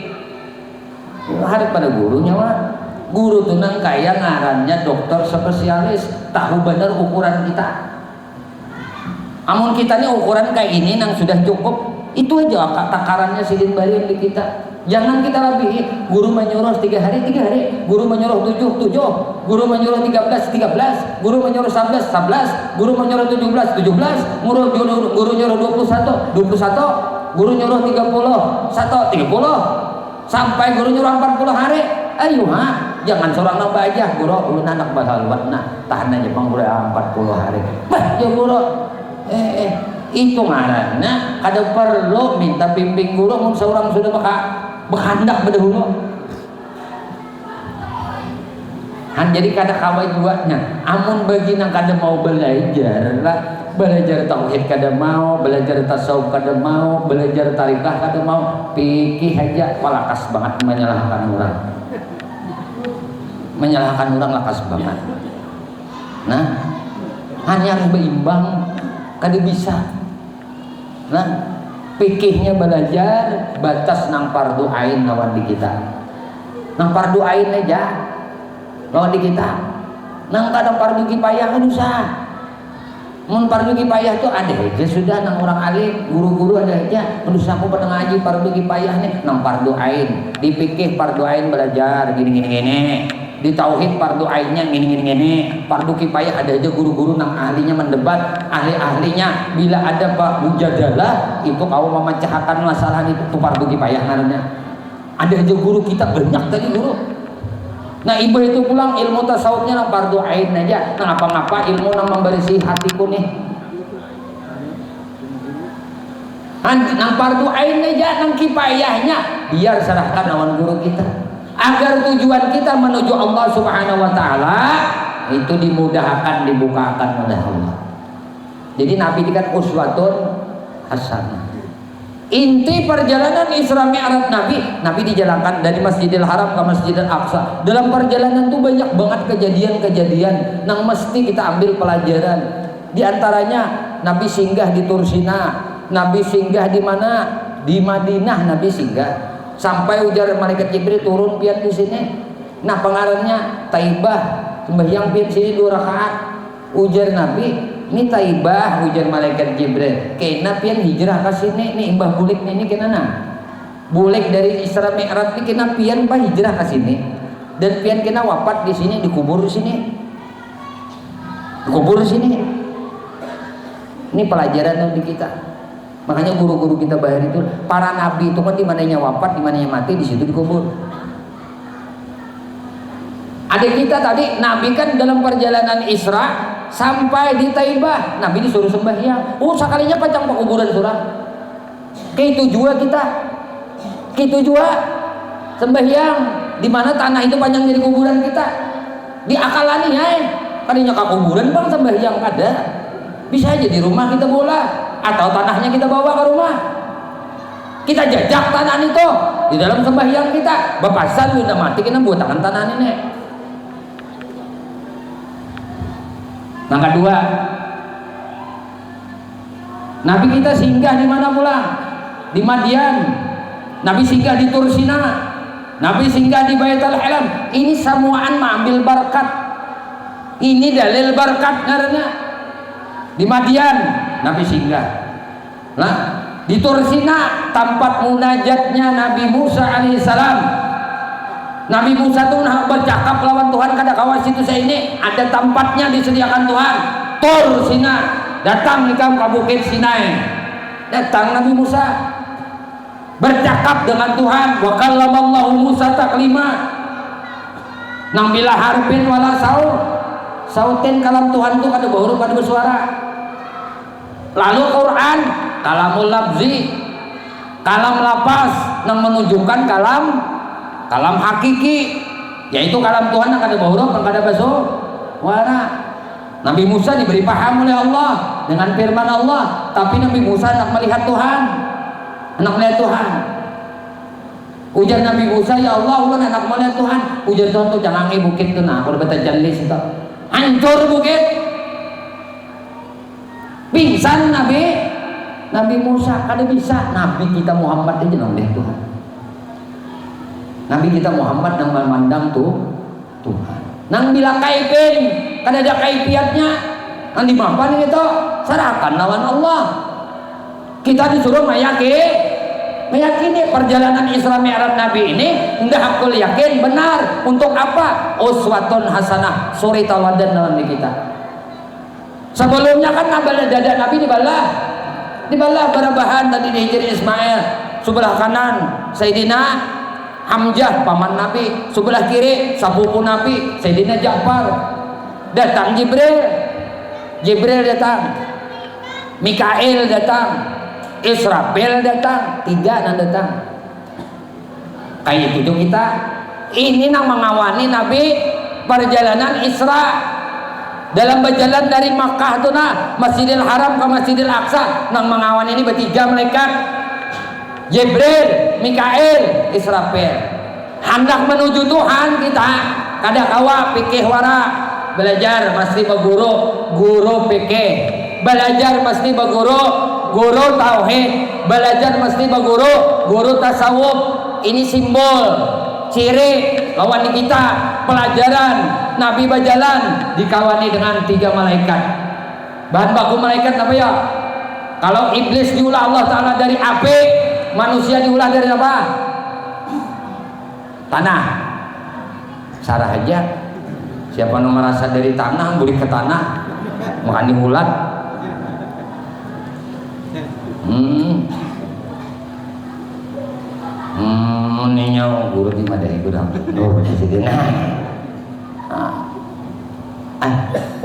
Hari pada gurunya mah guru tuh nang kaya ngarannya dokter spesialis, tahu bener ukuran kita. Amun kita nih ukuran kayak ini nang sudah cukup, itu aja takarannya sidin bari di kita. Jangan kita lebih. Guru menyuruh 3 hari 3 hari, guru menyuruh 7 7, guru menyuruh 13 13, guru menyuruh 11 11, guru menyuruh 17 17, guru nyuruh 21 21, guru nyuruh 30 30. Sampai guru nyuruh 40 hari, ayo jangan seorang nambah aja guru, ulun anak bakal buat tahan aja bang guru 40 hari. Ya guru, itu ngarannya kada perlu minta bimbing guru, mun seorang sudah berhandak berdahulu. Jadi kada kawai buatnya. Amun bagi nang kada mau belajar lah. Belajar tauhid kada mau, belajar tasawuf kada mau, belajar tarikah kada mau, pikir aja lakas banget menyalahkan orang. Menyalahkan orang lakas banget. Nah, hanya harus berimbang, kada bisa. Nah, pikirnya belajar batas nang fardu ain lawan di kita. Nang fardu ain aja lawan di kita. Nang kada fardu kifayah kan usah. Mun fardu kifayah tuh ada aja sudah nang orang alim, guru-guru ada aja. Terus aku pada ngaji fardu kifayah nih, nang fardu ain. Dipikir fardu ain belajar gini. Di tauhid fardu ainnya gini. Fardu kifayah ada aja guru-guru nang ahlinya mendebat, ahli-ahlinya bila ada pak mujadalah itu kau memecahkan masalah itu tuh fardu kifayah namanya. Ada aja guru kita banyak tadi guru. Nah ibu itu pulang ilmu tasawufnya nang fardu ain aja. Nang apa-apa ilmu nang memberisi hatiku nih. Nang fardu ain aja, nang kifayahnya biar serahkan lawan guru kita. Agar tujuan kita menuju Allah Subhanahu wa taala itu dimudahkan, dibukakan oleh Allah. Jadi Nabi itu kan uswatun hasanah. Inti perjalanan Isra Mi'raj Nabi dijalankan dari Masjidil Haram ke Masjidil Aqsa. Dalam perjalanan tuh banyak banget kejadian-kejadian yang mesti kita ambil pelajaran. Di antaranya Nabi singgah di Tursina, Nabi singgah di mana? Di Madinah Nabi singgah. Sampai ujar malaikat Jibril turun pian di sini. Nah, pengarannya Taibah, sembahyang pian sini 2 rakaat. Ujar Nabi, ini Taibah, ujar malaikat Jibril. Kena pian hijrah ke sini, nih imbah bulik ini kena nah. Bulik dari Isra Mi'raj ini kena pian bah hijrah ke sini. Dan pian kena wafat di sini, dikubur di sini. Dikubur di sini. Ini pelajaran untuk kita. Makanya guru-guru kita bahar itu, para nabi itu kan di mananya wafat, di mananya mati, di situ dikubur. Adik kita tadi, Nabi kan dalam perjalanan Isra sampai di Taibah, Nabi disuruh sembahyang. Oh, sekalinya pacang pekuburan surah. Gitu juga kita. Gitu juga sembahyang. Di mana tanah itu panjang jadi kuburan kita. Di akalani ya. Kadinya ke kuburan bang sembahyang ada. Bisa aja di rumah kita bola atau tanahnya kita bawa ke rumah. Kita jajak tanah itu di dalam sembahyang kita. Bapasan udah mati kita buat tangan tanah ini. Yang kedua, Nabi kita singgah di mana pulang? Di Madian. Nabi singgah di Tursina. Nabi singgah di Baitul Haram. Ini semuaan mengambil berkat. Ini dalil berkat karena di Madian Nabi singgah. Nah, di Tursina tempat munajatnya Nabi Musa alaihissalam. Nabi Musa itu bercakap lawan Tuhan kada kawas itu saya ini ada tempatnya disediakan Tuhan. Tur Sina, datang nikam ke Bukit Sinai. Datang Nabi Musa bercakap dengan Tuhan. Wa kallamallahu Musa taklima. Nang bila harfin wala saut. Sautin kalam Tuhan itu kada bahuru kada bersuara. Lalu Quran kalamul lafzi, kalam lapas yang menunjukkan kalam hakiki, yaitu kalam Tuhan yang ada bahuruf yang ada baso wara. Nabi Musa diberi paham oleh Allah dengan firman Allah, tapi Nabi Musa hendak melihat Tuhan, hendak melihat Tuhan. Ujar Nabi Musa, ya Allah, ulun hendak melihat Tuhan. Ujar Tuhan tuh jangan bukit tuh nah, kalau beta jalis itu hancur bukit, pingsan Nabi Musa kada bisa. Nabi kita Muhammad aja nang lihat Tuhan. Nabi kita Muhammad yang memandang tuh Tuhan. Nang bila kaipin, kan ada kaifiatnya. Nang di mapan itu serahkan lawan Allah. Kita disuruh meyakini perjalanan Isra Mi'raj Nabi ini hendak aku yakin benar. Untuk apa? Uswatun hasanah, suri tauladan lawan kita. Sebelumnya kan dada Nabi dibalah barabahan tadi di Hijri Ismail. Sebelah kanan Sayyidina Hamzah paman Nabi, sebelah kiri sepupu Nabi Sayyidina Ja'far. Datang Jibril datang, Mikail datang, Israfil datang, 3 yang datang. Kayak itu kita ini nang mengawani Nabi perjalanan Isra dalam berjalan dari Makkah tuh nah Masjidil Haram ke Masjidil Aqsa. Nang mengawani ini bertiga malaikat, Jibril, Mikail, Israfil. Hendak menuju Tuhan kita kada kawa pikir wara. Belajar mesti berguru pikir. Belajar mesti berguru tauhid. Belajar mesti berguru tasawuf. Ini simbol ciri lawan kita pelajaran Nabi berjalan dikawani dengan 3 malaikat. Bahan baku malaikat apa ya? Kalau iblis diulah Allah Ta'ala dari api, manusia diulah dari apa? Tanah. Sarah aja. Siapa yang merasa dari tanah, buri ke tanah, makan diulat. Ninya guru di madai gudang. Oh, presiden.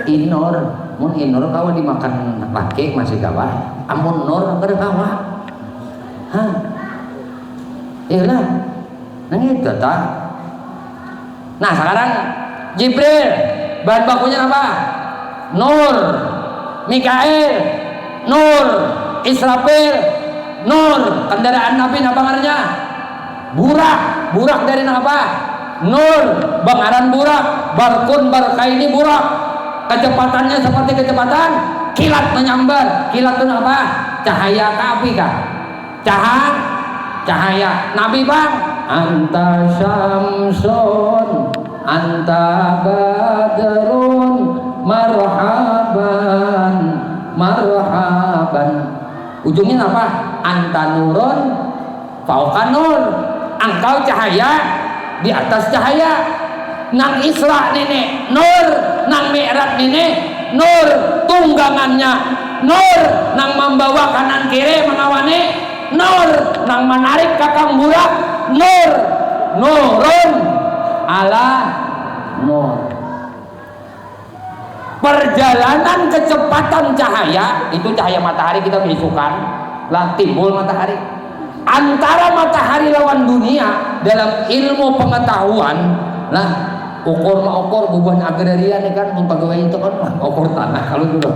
Inor, mun inor kawan dimakan laki masih kawan. Amun nor kada kawan. Hah? Iyalah. Nang itu tak. Nah sekarang Jibril bahan bakunya apa? Nur, Mikail, Nur, Israfil, nur. Kendaraan Nabi apa ngarannya? Burak. Burak dari apa? Nur. Bangaran burak. Barkun barkaini burak. Kecepatannya seperti kecepatan kilat menyambar. Kilat itu apa? Cahaya ke api kah? Cahaya. Nabi bang, anta syamsun, anta badrun, marhaban, marhaban. Ujungnya apa? Anta nurun, fauqa nur. Engkau cahaya di atas cahaya. Nang Isra nenek nur, nang Mi'raj nenek nur, tunggangannya nur, nang membawa kanan kiri mengawani nur, nang menarik kakang burak nur, nurun ala nur. Perjalanan kecepatan cahaya itu cahaya matahari kita besukan lah timbul matahari. Antara matahari lawan dunia dalam ilmu pengetahuan lah ukur bubuhan agraria nih kan pegawai itu kan ukur tanah kalau dulu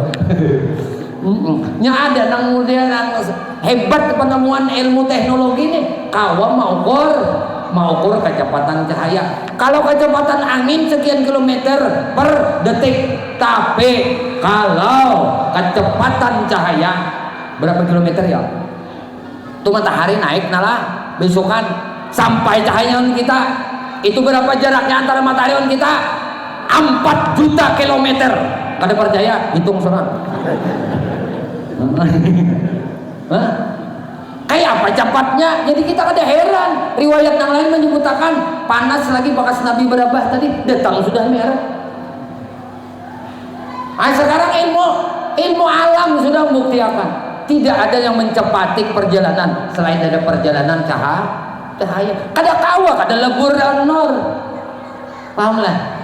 nya ada nang mulia nang hebat penemuan ilmu teknologi nih kawan mau ukur kecepatan cahaya. Kalau kecepatan angin sekian kilometer per detik, tapi kalau kecepatan cahaya berapa kilometer ya? Itu matahari naik nalah besokan sampai cahaya kita itu berapa jaraknya antara matahari dan kita? 4 juta kilometer. Kada percaya? Hitung serang. Kayak apa cepatnya? Jadi kita kada heran. Riwayat yang lain menyebutkan panas lagi bekas Nabi berabah tadi datang sudah merah. Sekarang ilmu alam sudah membuktikan tidak ada yang mencepati perjalanan selain ada perjalanan cahaya. Kada kawa, kada lebur dan nur. Paham lah?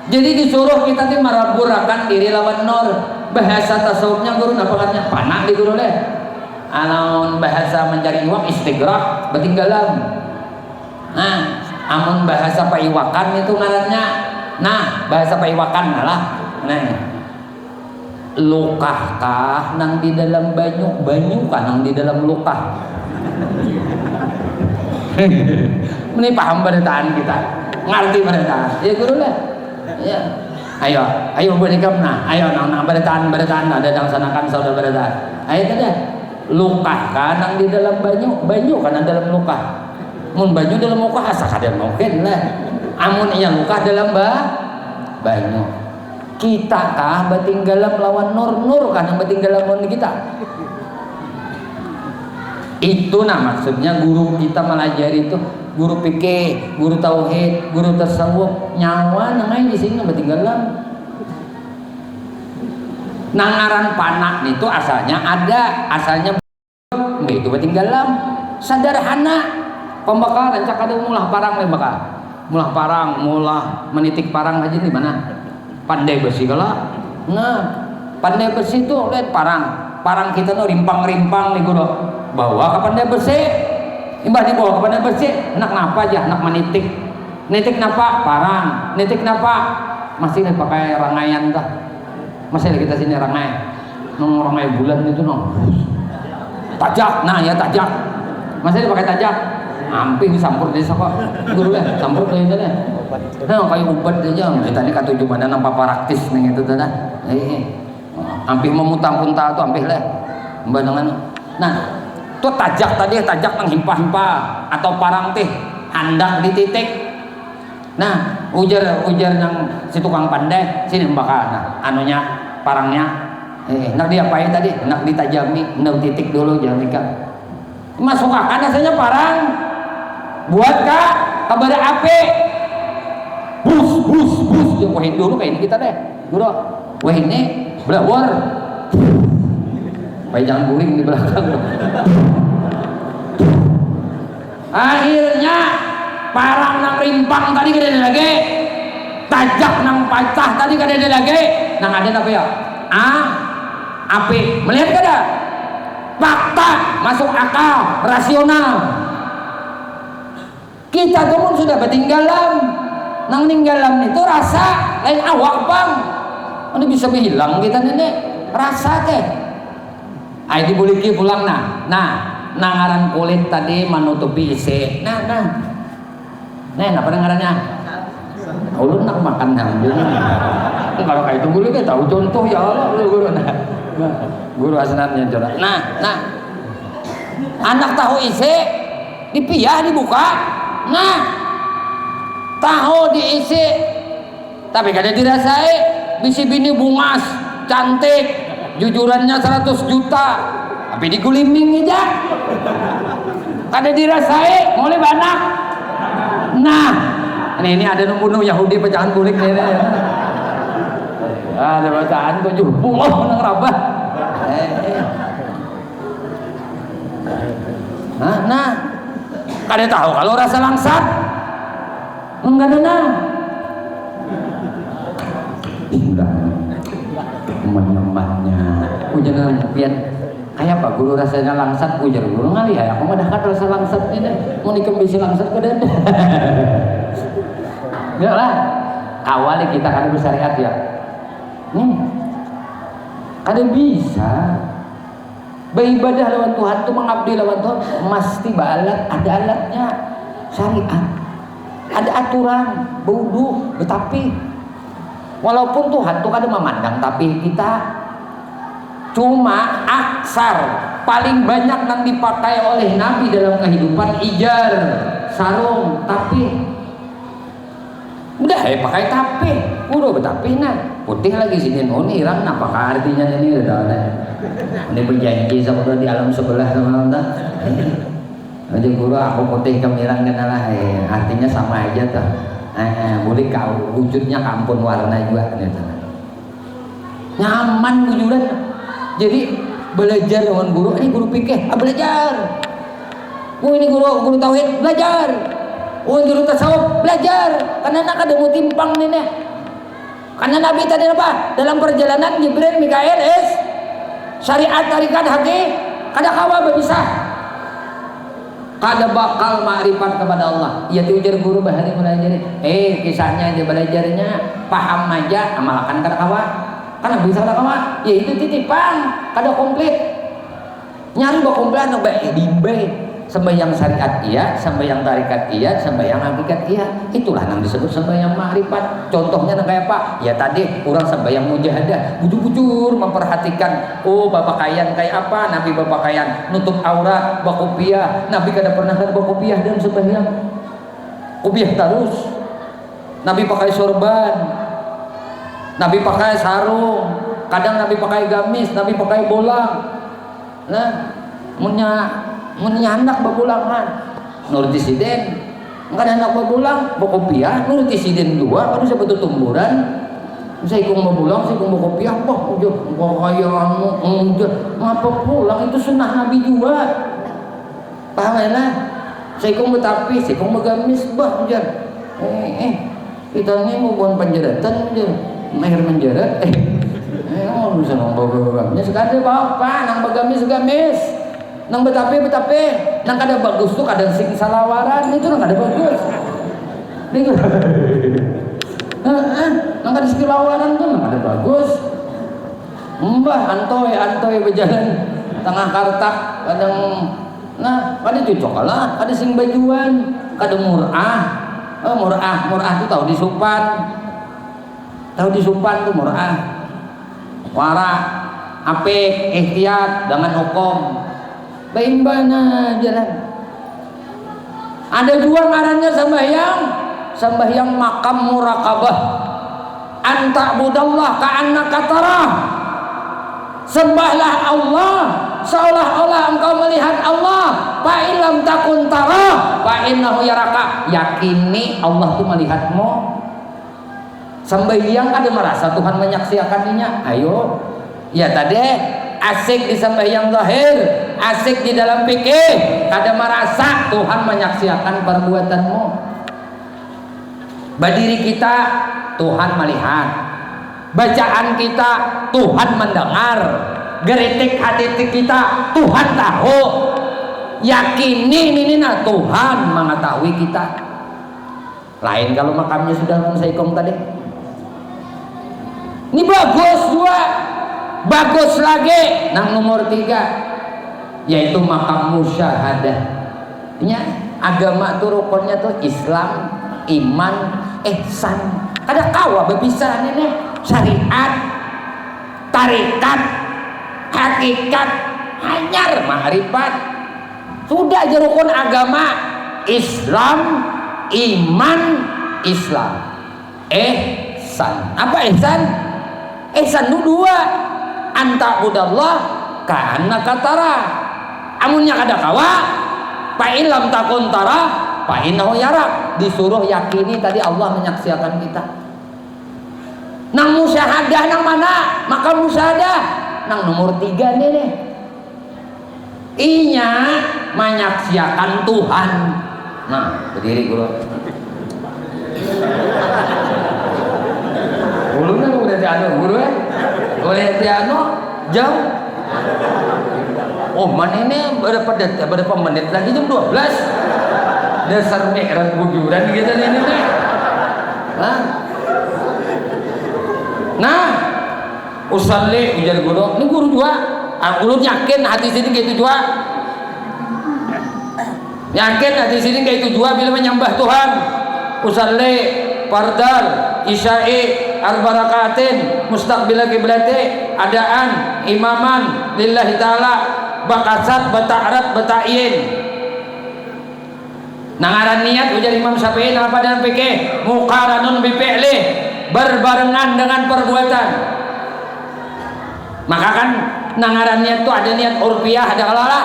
Jadi disuruh kita tuh meraburakan diri lawan nur. Bahasa tasawufnya guru apa katanya? Panah di guru deh. Amun bahasa mencari iwak istighraq betinggalan. Nah, amun bahasa paiwakan itu ngarannya. Nah, bahasa paiwakan lah. Nah, lukah kah nang di dalam banyu kah nang di dalam lukah. Ini paham beritaan kita, ngerti beritaan. Ya guru lah. Ya. Ayo berikam nah. Ayo nang beritaan ada laksanakan saudara beritaan. Ayo tadi. Lukah kan di dalam banyu kan dalam lukah. Mun banyu dalam lukah asa kada mungkin lah. Amun iya lukah dalam banyu. Kita kah betinggalan lawan nur kan yang betinggalan lawan kita. Itu nah maksudnya guru kita melajari itu guru fikih, guru tauhid, guru tasawuf nyawa nangai di sini betinggalan. Nangaran panak itu asalnya itu betinggalan sederhana pembakaran cak ada mulah parang mulah menitik parang aja di mana pandai besi kala. Nah pandai besi itu lihat parang kita tuh rimpang nih guru bawa ke pandai besi imbah dibawa ke pandai besi enak napa aja enak nitik napa parang nitik napa masih pakai rangaian dah masih kita sini rangai bulan itu tajak nah ya tajak masih dipakai tajak hampir disampur desa kok guru lah sampur tuh itu deh nah kayak ubat aja kita ini katuju mana nampak praktis nih itu dah hampir memutang-puntah tuh hampir lah mbak dengan nah tuh tajak nang himpah-himpah atau parang teh handak di titik. Nah ujar nang si tukang pandai sini bakal nah anunya parangnya nak diapain tadi nak ditajami nak titik dulu jangan nikah masuk akan rasanya parang buat kak kepada api bus yang wahid dulu kayak ini kita deh dulu wah ini belawar supaya jangan guling di belakang. Akhirnya parang nang rimpang tadi kada ada lagi, tajak nang patah tadi kada ada lagi, nang ada apa ya? Api melihat kada? Fakta masuk akal, rasional. Kita tuh pun sudah bertinggalan, nang ninggalan itu rasa lain awak bang, ini bisa hilang kita nenek rasa teh. Ayo diboliki pulang nah nangaran kulit tadi menutupi isi. Nah, apa ngarannya? Ulun nak makan hamil. Kalau kayak itu guru tahu contoh ya Allah guru. Guru asnannya coba. Nah, anak tahu isi dipiah dibuka. Nah, tahu diisi tapi kada dirasai. Bisi bini bungas cantik jujurannya 100 juta tapi diguliming aja kada dirasai mulai banak. Nah ini ada nunggu Yahudi pecahan kulit ini ya. Ada bacaan 70 nang rabah. Nah kada tahu kalau rasa langsat enggak ada. Nah teman-temannya ujian pian kayak apa guru rasanya langsat ujar guru ngali ya aku mah dah kata rasa langsat ini mau dikembisi langsat ke dan ya lah awal kita kada bersyariat ya kada bisa beribadah lawan Tuhan itu mengabdi lawan Tuhan mesti baalat ada alatnya syariat ada aturan baudu betapi walaupun Tuhan tuh kada memandang tapi kita cuma aksar paling banyak yang dipakai oleh Nabi dalam kehidupan ijar sarung tapi udah pakai tapi udah betapi nah putih lagi sini ini irang apakah artinya ini udah ada ini berjanji sama di alam sebelah sama anda aja guru aku putih kemirang kenalah artinya sama aja tuh. Boleh kau wujudnya kampun warna juga gitu. Nyaman wujudan. Jadi belajar dengan guru, ini guru fikih, belajar. Ini guru tauhid, belajar. Guru tasawuf, belajar. Karena nak ada mau timpang nih. Karena Nabi tadi apa? Dalam perjalanan Jibril, Mikael, syariat tarikat hati, kada kawa bisa. Kada bakal ma'rifat kepada Allah. Ya tujar guru bahari belajar. Kisahnya dia belajarnya paham aja, amalkan kada kawa. Karena bisa kada kawa. Ya itu titipan, kada komplit. Nyari ba komplit no ba dimbe. Sembahyang syariat iya, sembahyang tarikat iya, sembahyang hakikat iya. Itulah yang disebut sembahyang ma'rifat. Contohnya kayak apa? Ya tadi orang sembahyang mujahadah, bujur-bujur memperhatikan. Oh, babakayan kayak apa? Nabi babakayan nutup aurat, bakopiah. Nabi kada pernah kan bakopiah dan sembahyang. Kopiah terus. Nabi pakai sorban. Nabi pakai sarung. Kadang Nabi pakai gamis, Nabi pakai bolang. Nah, anak babulangan nuruti siden kan anak babulang bakopiah nuruti siden dua kan bisa betul tumburan saya ikut babulang saya ikut bakopiah kaya ngapa pulang itu sunnah Nabi juga paham ya lah saya ikut betapi saya ikut begamis ujar kita ini mau buang penjeratan ujar mahir menjerat mau bisa ngomong sekali bapak nang begamis nang betape nang kada bagus tuh kadang sing salawaran itu nang kada bagus nang kada sing salawaran tuh nang kada bagus mbah antoy berjalan tengah kartak kadang nah kada cocok lah kada sing bajuan kada murah itu tahu disumpan tuh murah wara apik ikhtiat dengan hukum baimbana jalan. Ada dua ngarannya sembahyang makam muraqabah. Anta budallah ka'annaka tarah. Sembahlah Allah seolah-olah engkau melihat Allah. Fa illam takun tarah fa innahu yaraka. Yakini Allah itu melihatmu. Sembahyang ada merasa Tuhan menyaksikannya. Ayo. Ya tadi asik di sembahyang zahir, asik di dalam fikih, kada merasa Tuhan menyaksikan perbuatanmu. Berdiri kita Tuhan melihat, bacaan kita Tuhan mendengar, geritik hati kita Tuhan tahu, yakini ini Tuhan mengetahui kita. Lain kalau makamnya sudah mensaikom tadi. Ini bagus juga. Bagus lagi nang nomor 3 yaitu makam musyahadah. Ya, agama tuh rukunnya tuh Islam, iman, ihsan. Ada kawa berpisah nih syariat, tarikat, hakikat, hanyar ma'rifat. Sudah aja rukun agama Islam, iman, Islam, ihsan. Apa ihsan? Ihsan itu dua, anta budallah ka'annaka tara. Amunnya kada kawa, fa illam takun tara fa innahu yarak. Disuruh yakini tadi Allah menyaksikan kita. Nang musyahadah nang mana? Maka musyahadah nang nomor 3 nih. Inya menyaksikan Tuhan. Nah, berdiri guru. Gulunya udah tiano guru ya. Boleh tiano jauh. Oh, mana ini berapa menit lagi jam 12. Dasar mi'raj bujuran gitu ini nih. Nah, usalli ujar guru. Ini guru juga. Ulun yakin hati sini kayak itu juga. Yakin hati sini kayak itu juga bila menyembah Tuhan. Usalli fardal isya'i arbarakatin mustaqbil kiblati adaan imaman lillahi ta'ala bakasat bata'arat bata'in. Nangaran niat ujar Imam Syafi'i apa dan fikih muqaranun bi fi'li, berbarengan dengan perbuatan. Maka kan nangaran niat tuh ada niat urfiyah, ada halalah.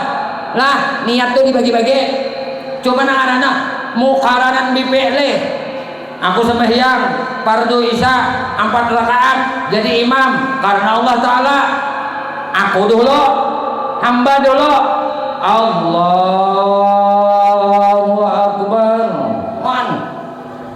Lah, niat tuh dibagi-bagi. Coba nangaranna muqaranan bi fi'li. Aku sembahyang fardu isya 4 rakaat jadi imam karena Allah Ta'ala. Aku dulu, hamba dulu. Allahu Akbar.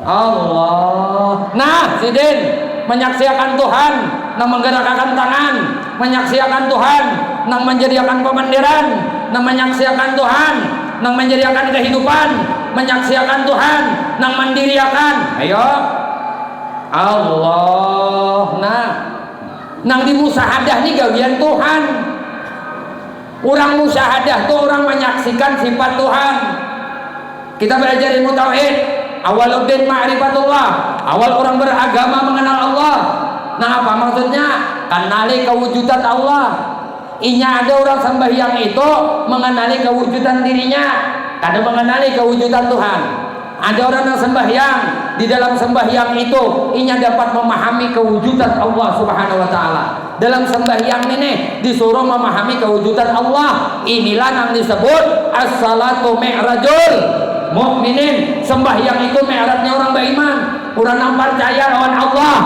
Allah. Nah, sidin menyaksikan Tuhan, nang menggerakkan tangan, menyaksikan Tuhan, nang menjadikan pemandiran, nang menyaksikan Tuhan, nang menjadikan kehidupan, menyaksikan Tuhan, nang mandiriakan. Ayo. Allah. Nah, nang di musyahadah nih gawian Tuhan. Orang musyahadah tuh orang menyaksikan sifat Tuhan. Kita belajar ilmu tauhid. Awaluddin ma'rifatullah. Awal orang beragama mengenal Allah. Nah, apa maksudnya? Kenali kewujudan Allah. Inya ada orang sembahyang itu mengenali kewujudan dirinya, kada mengenali kewujudan Tuhan. Ada orang yang sembahyang, di dalam sembahyang itu inya dapat memahami kewujudan Allah Subhanahu wa taala. Dalam sembahyang ini disuruh memahami kewujudan Allah. Inilah yang disebut as-salatu mi'rajul mukminin. Sembahyang itu mi'rajnya orang beriman, orang yang percaya lawan Allah.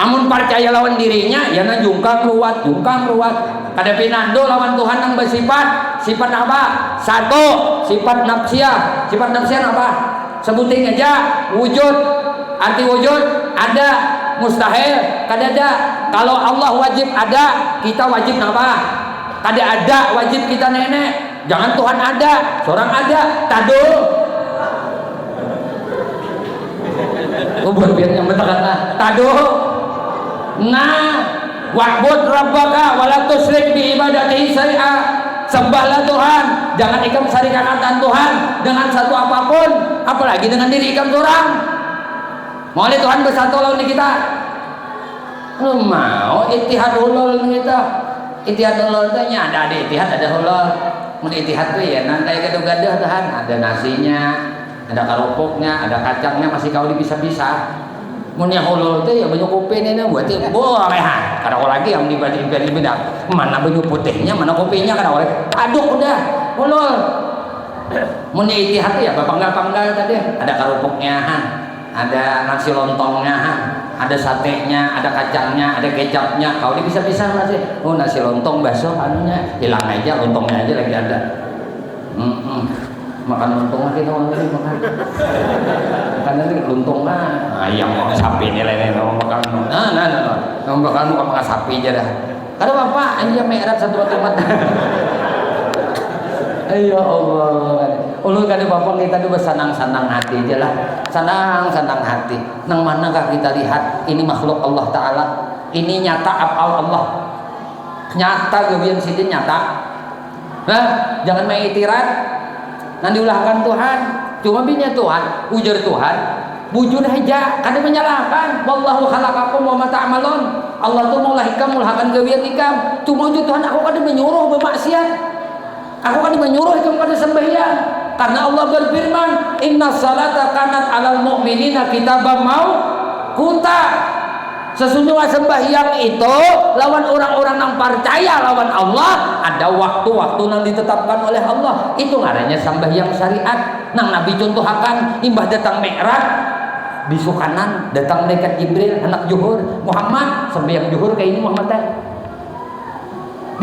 Amun percaya lawan dirinya ya na jungkang ruwat. Kada pinando lawan Tuhan yang bersifat sifat apa? Satu, sifat nafsiyah. Sifat nafsiyah apa? Sebutin aja wujud. Arti wujud ada, mustahil kada ada. Kalau Allah wajib ada, kita wajib apa? Kada ada wajib kita nenek. Jangan Tuhan ada, seorang ada, tadul. Buat biar yang betul kata tadul. Nah, wa'bud rabbaka wa la tusyrik bi ibadatihi syai'a. Sembahlah Tuhan, jangan ikam syarikatkan Tuhan dengan satu apapun, apalagi dengan diri ikam seorang. Mau Tuhan bersatu lawan kita. Lu mau ittihad hulul kita. Ittihad hulul teh nya ada ittihad ada hulul. Mun ittihad tuh ya nanti gaduh-gaduh Tuhan, ada nasinya, ada kerupuknya, ada kacangnya masih kau dipisah-pisah. Mun yang hulul teh ya banyu kopi ini buat boleh ha. Kada lagi yang dibagi-bagi beda. Mana banyu putihnya, mana kopinya kada oleh. Aduk udah hulul. Mun ittihad ya bapanggal-panggal tadi, ada kerupuknya ha. Ada nasi lontongnya ha. Ada satenya, ada kacangnya, ada kecapnya. Kau dipisah-pisah masih. Oh, nasi lontong bakso anunya hilang aja, lontongnya aja lagi ada. Makan lontong lagi kawan lagi makan. Makan lagi lontong ayam mau sapi ini lain makan. Nah, makan sapi aja dah. Kada apa aja merah satu tempat. Ayo Allah. Ulun kada bapak kita tu bersenang-senang hati aja lah. Senang-senang hati. Nang manakah kita lihat ini makhluk Allah Ta'ala. Ini nyata afal Allah. nyata gawian sidin nyata. Nah, jangan main itirat. Nanti ulahkan Tuhan. Cuma binya Tuhan, ujar Tuhan. Bujun heja, kada menyalahkan. Wallahu khalaqakum wa ma ta'malun. Allah tuh mau lahikam mulhakan gawian ikam. Cuma ujar Tuhan, aku kada menyuruh bermaksiat. Aku kada menyuruh ikam kada sembahyang. Karena Allah berfirman, "Inna salata kanat 'alal mu'minina kitaban mauquta." Sesungguhnya sembahyang itu lawan orang-orang yang percaya lawan Allah ada waktu-waktu yang ditetapkan oleh Allah. Itu ngarannya sembahyang syariat. Nang Nabi contohakan imbah datang Mi'raj di sukanan datang malaikat Jibril anak Zuhur Muhammad sembahyang Zuhur kayak ini Muhammad teh.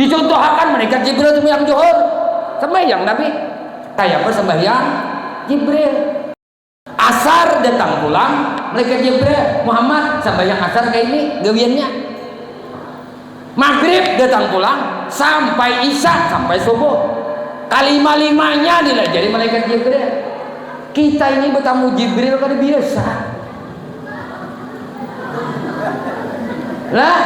Dicontohakan malaikat Jibril sembahyang Zuhur sembahyang Nabi kayak apa sembahyang Jibril. Asar datang pulang malaikat Jibril Muhammad sembahyang asar kayak ini gawiannya. Maghrib datang pulang sampai isya sampai subuh kalima-limanya dilajari malaikat Jibril. Kita ini bertamu Jibril kan biasa lah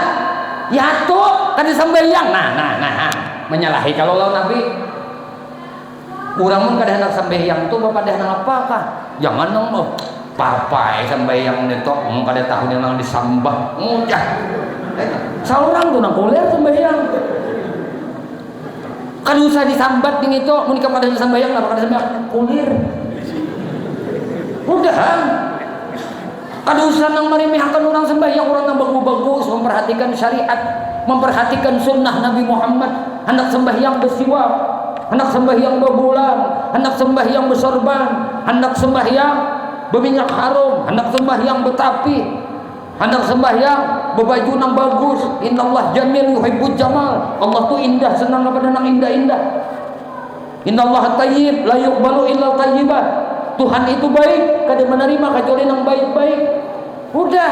ya tuh kan sembahyang nah menyalahi kalau lawan Nabi. Urang mun kada hendak sambayang tuh bapak dah nang apakah? Jangan nang mau papai sambayang netok kada tahu nang disambah. Udah. Saurang tuh nang kuliah sambayang. Kan usah disambat ning itu mun ikam kada sambayang apa kada sambayang kulir. Udah. Kada usah nang maremehkan orang sambayang orang nang bagus-bagus memperhatikan syariat, memperhatikan sunnah Nabi Muhammad, hendak sembahyang bersiwak. Hendak sembahyang berbulan, hendak sembahyang bersorban, hendak sembahyang berminyak harum, hendak sembahyang betapi, hendak sembahyang berbaju yang bagus. Innallah jamil yuhibbul jamal. Allah tuh indah, senang kepada yang indah-indah. Innallah tayyib la yuqbalu illa tayyiban. Tuhan itu baik, kada menerima kecuali yang baik-baik. Udah,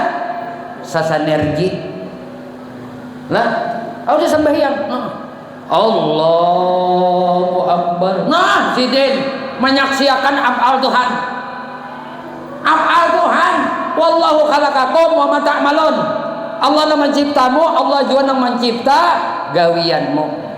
sasanergi. Lah, udah sembahyang. Allahu Akbar. Nah, sidin menyaksikan af'al Tuhan. Af'al Tuhan. Wallahu khalaqakum wa ma ta'malun. Allah yang menciptamu, Allah juga yang mencipta gawianmu.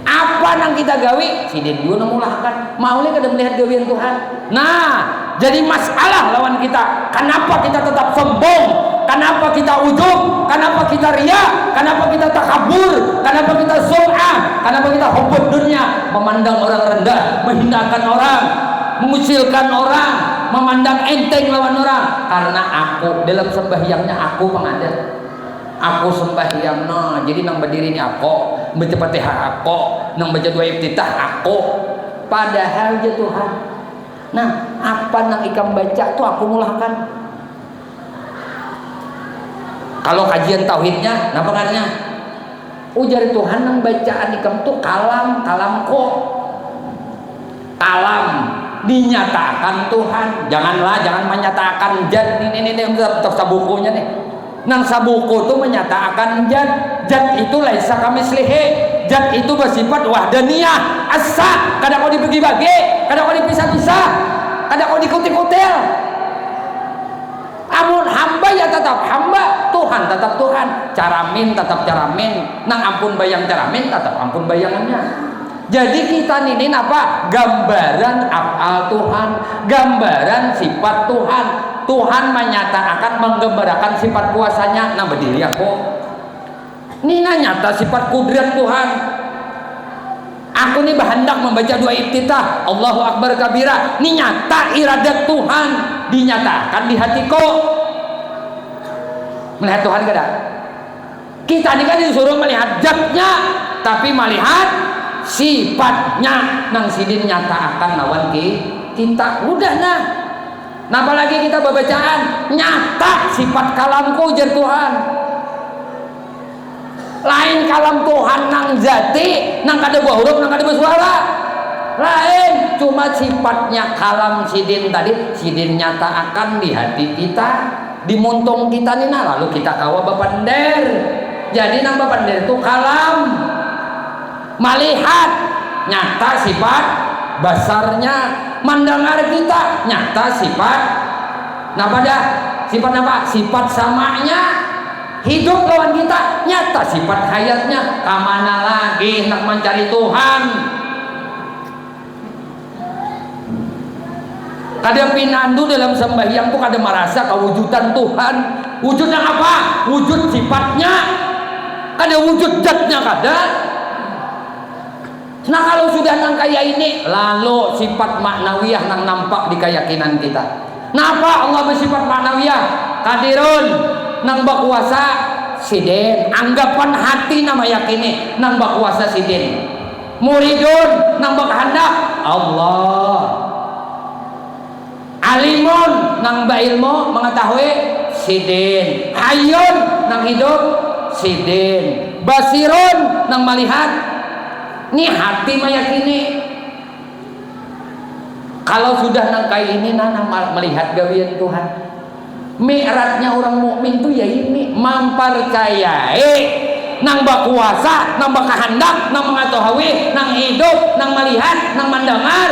Apa yang kita gawi? Sidin juga yang mulahkan. Maunya kada melihat gawian Tuhan. Nah, jadi masalah lawan kita. Kenapa kita tetap sombong? Kenapa kita ujub? Kenapa kita riya? Kenapa kita takabur? Kenapa kita sum'ah? Kenapa kita hubbud dunia? Memandang orang rendah, menghinakan orang, mengucilkan orang, memandang enteng lawan orang. Karena aku dalam sembahyangnya aku pengadat. Aku sembahyang nah, jadi nang berdiri ini aku, baca Fatihah aku, nang baca doa iftitah aku. Padahal ya Tuhan. Nah, apa nang ikam baca tuh aku mulahkan. Kalau kajian tauhidnya, apa katanya? Ujar Tuhan yang bacaan ikam tuh kalam kok. Kalam dinyatakan Tuhan. Jangan menyatakan jad. Ini untuk sabukunya nih. Nang sabuku tuh menyatakan jad. Jad itu laisa kamislihi. Jad itu bersifat wahdaniyah. Asa. Kadang kau dibagi-bagi, kadang kau dipisah-pisah, kadang kau dikutil-kutil. Amun hamba ya tetap hamba, Tuhan tetap Tuhan, caramin tetap caramin, nang ampun bayang caramin tetap ampun bayangannya. Jadi kita ini apa? Gambaran af'al Tuhan, gambaran sifat Tuhan. Tuhan menyatakan menggambarkan sifat kuasanya. Nah berdiri aku, ini nyata sifat kudrat Tuhan. Aku ini hendak membaca doa iftitah, Allahu Akbar kabira. Ini nyata iradat Tuhan dinyatakan di hatiku. Melihat Tuhan kada? Kita ini kan disuruh melihat zatnya, tapi melihat sifatnya. Nang sidin nyatakan lawan kita. Udah nah. Nah apalagi kita babacaan nyata sifat kalamku jar Tuhan. Lain kalam Tuhan nang zati, nang kada buah huruf, nang kada bersuara. Lain, cuma sifatnya kalam sidin tadi, sidin nyata akan di hati kita, di muntung kita nih, nah lalu kita kawa bapander. Jadi nang bapander itu kalam, melihat nyata sifat basarnya, mendengar kita nyata sifat. Nah pada sifat apa? Sifat samanya. hidup lawan kita, nyata sifat hayatnya. Kamana lagi hendak mencari Tuhan. Kada pinandu dalam sembahyang tuh kada merasa kewujudan Tuhan. Wujudnya apa? Wujud sifatnya. Kada wujud zatnya kada. Nah kalau sudah nang kaya ini, lalu sifat maknawiyah nang nampak di keyakinan kita. Napa Allah bersifat maknawiyah? Kadirun nang bakuasa sidin. Anggapan hati nama yakini nang bakuasa sidin. Muridun nang bakhandak Allah. Alimun nang ilmu mengetahui sidin. Hayyun nang hidup sidin. Basirun nang melihat. Ini hati meyakini. Kalau sudah nangkai ini nana melihat gawian Tuhan. Mi'ratnya orang mukmin tuh ya ini mempercayai nang bakuasa, nang bakahandak, nang mengetahui, nang hidup, nang melihat, nang mendengar,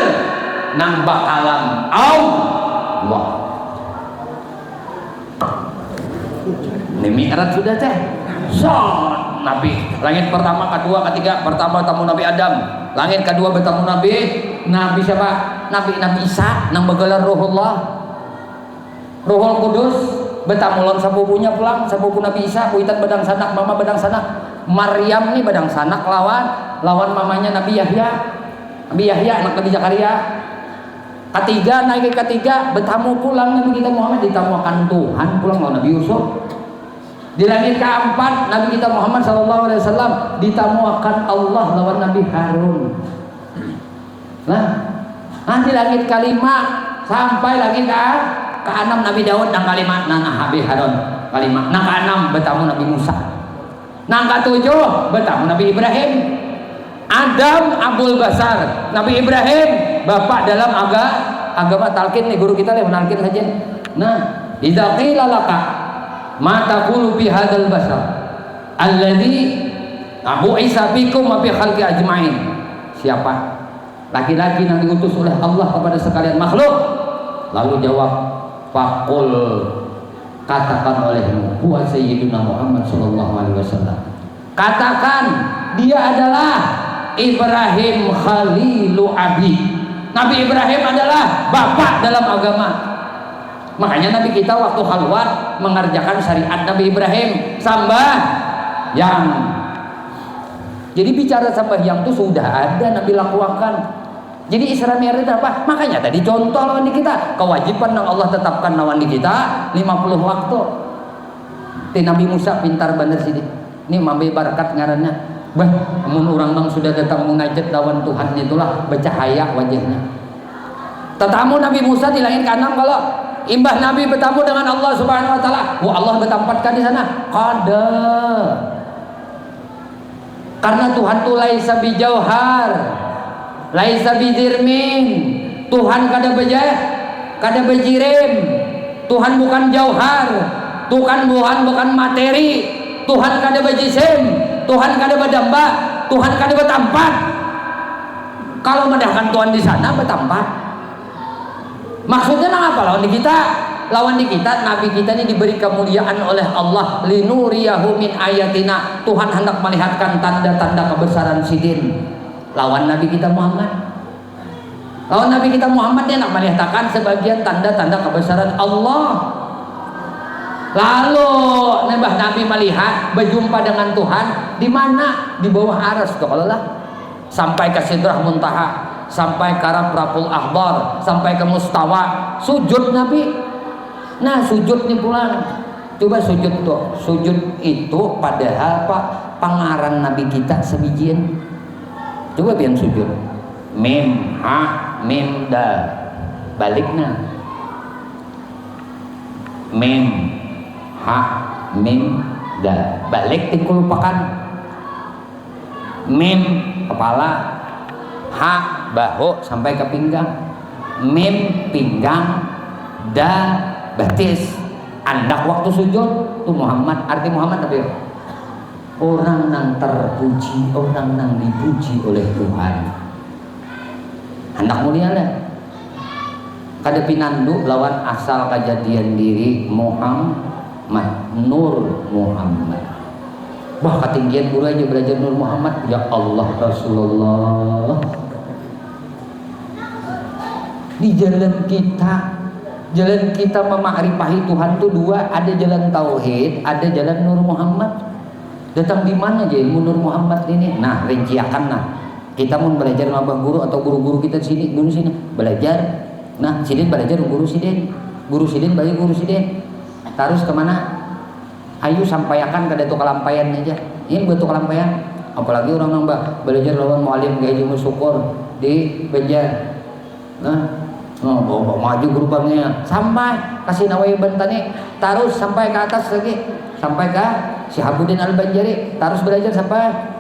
nang bakalam Allah. Ini mi'rat sudah teh. Nabi langit pertama, kedua, ketiga. Pertama tamu Nabi Adam, langit kedua bertamu Nabi siapa? Nabi Isa nang begelar Ruhullah, Ruhul Kudus bertamu lawan sapupunya pulang, sapupu Nabi Isa buitan bedang sanak, mama bedang sanak. Maryam nih bedang sanak lawan mamanya Nabi Yahya anak Nabi Zakaria. Ketiga naik ke ketiga bertamu pulang Nabi kita Muhammad ditamukan Tuhan pulang lawan Nabi Yusuf. Di langit keempat Nabi kita Muhammad SAW ditamuakan Allah lawan Nabi Harun. Nah di langit kelima sampai lagi ke enam Nabi Daud nang kelima Nabi Harun kelima. Nang keenam bertamu Nabi Musa. Nang ketujuh bertamu Nabi Ibrahim. Adam Abdul Basar. Nabi Ibrahim bapak dalam agama talqin nih guru kita yang menalkin saja. Nah idza qila laka ma taqulu fi hadzal basar alladzi Abu Isa bikum wa bi khalqi ajmain. Siapa laki-laki yang diutus oleh Allah kepada sekalian makhluk? Lalu jawab faqul, katakan olehmu huwa sayyiduna Muhammad sallallahu alaihi wasallam. Katakan dia adalah Ibrahim khalilu abi. Nabi Ibrahim adalah bapak dalam agama. Makanya Nabi kita waktu khalwat mengerjakan syariat Nabi Ibrahim sambahyang. Jadi bicara sambahyang itu sudah ada Nabi lakukan. Jadi Isra Mi'raj apa? Makanya tadi contoh lawan di kita kewajiban yang Allah tetapkan lawan di kita 50 waktu. Ti Nabi Musa pintar bener sih. Ini mambe barakat ngarannya. Bah, amun orang bang sudah datang munajat lawan Tuhan itulah bercahaya wajahnya. Tetamu Nabi Musa di langit kanan kalau imbah Nabi bertamu dengan Allah Subhanahu wa taala. Wah, Allah bertempatkan di sana. Kada. Karena Tuhan tu laisa bijauhar, laisa bidirmin. Tuhan kada bejirim. Tuhan bukan jauhar. Tuhan bukan materi. Tuhan kada bejisim. Tuhan kada berdamba. Tuhan kada bertempat. Kalau mendahkan Tuhan di sana bertempat. Maksudnya apa lawan di kita? Lawan di kita Nabi kita ini diberi kemuliaan oleh Allah linuriyahu min ayatina. Tuhan hendak melihatkan tanda-tanda kebesaran sidin. Lawan Nabi kita Muhammad. Lawan Nabi kita Muhammad dia hendak melihatkan sebagian tanda-tanda kebesaran Allah. Lalu Nabi melihat berjumpa dengan Tuhan di mana? Di bawah aras tuh kalau lah. Sampai ke Sidrah Muntaha, sampai ke Rabbul Ahbar, sampai ke Mustawa, sujud Nabi. Nah sujud nih pulang. Coba sujud tuh. Sujud itu padahal Pak pangaran Nabi kita sebijian. Coba biar sujud. Mim ha mim dal. Baliknya. Mim ha mim dal. Balik dikulupakan. Mim kepala, ha bahu sampai ke pinggang, mim pinggang, dal betis. Andak waktu sujud tuh Muhammad, arti Muhammad tapi orang yang terpuji, orang yang dipuji oleh Tuhan. Hendak mulia lah. Kada pinandu lawan asal kejadian diri Muhammad Nur Muhammad. Wah, ketinggian guru aja belajar Nur Muhammad. Ya Allah, Rasulullah. Di jalan kita memakrifahi Tuhan tuh dua, ada jalan tauhid, ada jalan Nur Muhammad. Datang di mana aja ilmu Nur Muhammad ini? Nah, rinciakan nah. Kita mau belajar sama guru atau guru-guru kita sini, dulu sini belajar. Nah, sidin belajar guru sidin belajar guru sidin. Terus kemana? Ayo sampaikan ke Datuk Kalampayan aja. Ini Datuk Kalampayan. Apalagi orang nambah belajar lawan mualim kayak Jumur Syukur di Banjar. Nah, maju gerbangnya sampai kasih nawai bentani, terus sampai ke atas lagi, sampai ke Syihabuddin Al-Banjari, terus belajar sampai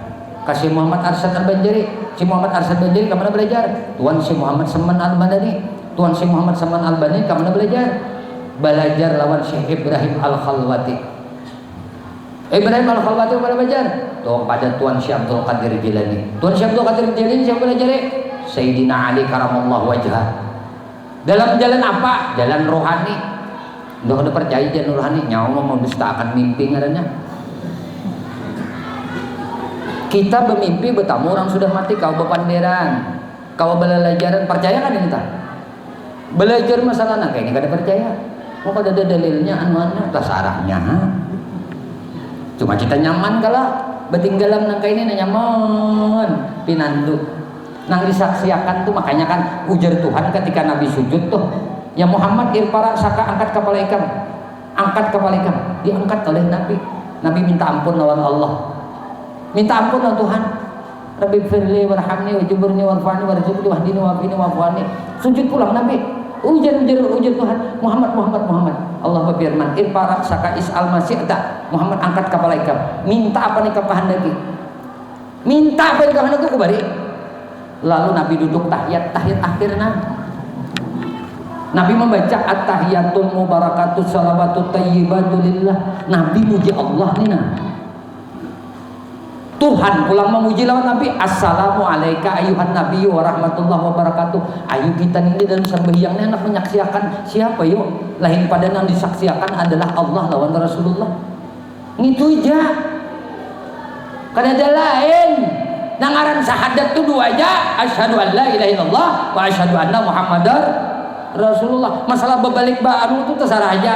kasih Muhammad Arsyad Al-Banjari. Si Muhammad Arsyad Al-Banjari kemana belajar? Tuan si Muhammad Saman Al-Madani. Tuan si Muhammad Saman Al-Bani kemana belajar? Belajar lawan Syekh Ibrahim Al-Khalwati. Ibrahim Al-Khalwati kemana belajar? Tuh pada Tuan Syekh Abdul Qadir Jilani. Tuan Syekh Abdul Qadir Jilani siapa belajar? Sayyidina Ali karamallahu wajhah. Dalam jalan apa? Jalan rohani. Udah percaya jalan rohani, nyawa mendustakan mimpi ngarannya. Kita bermimpi bertamu orang sudah mati, kau berpanderan, kau belajaran, percaya kan ini tak? Belajar masalah nak ini kada percaya. Mau kada ada dalilnya, anu-anu, tasarahnya. Cuma kita nyaman kalau bertinggalan nang ini nyaman, pinandu. Nang disaksiakan tuh makanya kan ujar Tuhan ketika Nabi sujud tuh, ya Muhammad irfara saka angkat kepala ikam, diangkat oleh Nabi. Nabi minta ampun lawan Allah, minta ampun lawan Tuhan. Rabbi firli warhamni wajiburni warfani warzuqni wahdini wafini wafwani. Sujud pulang Nabi, ujar Tuhan, Muhammad. Allah berfirman, irfara saka is'al masyi'ta, Muhammad angkat kepala ikam. Minta apa nih kehendaki? Minta apa yang kehendaki ku bari. Lalu Nabi duduk tahiyat akhirnya Nabi membaca at-tahiyatul mubarakatus salawatut thayyibatu lillah. Nabi muji Allah nih nah. Tuhan pulang memuji lawan Nabi. Assalamu alayka ayuhan nabiyyu wa rahmatullahi wa barakatuh. Ayo kita ini dalam sembahyangnya nak menyaksikan siapa yuk? Lain pada yang disaksikan adalah Allah lawan Rasulullah. Gitu aja. Kan ada lain. Nangaran syahadat itu dua aja, asyhadu an la ilaha illallah wa asyhadu anna muhammadar rasulullah. Masalah berbalik baru itu terserah aja.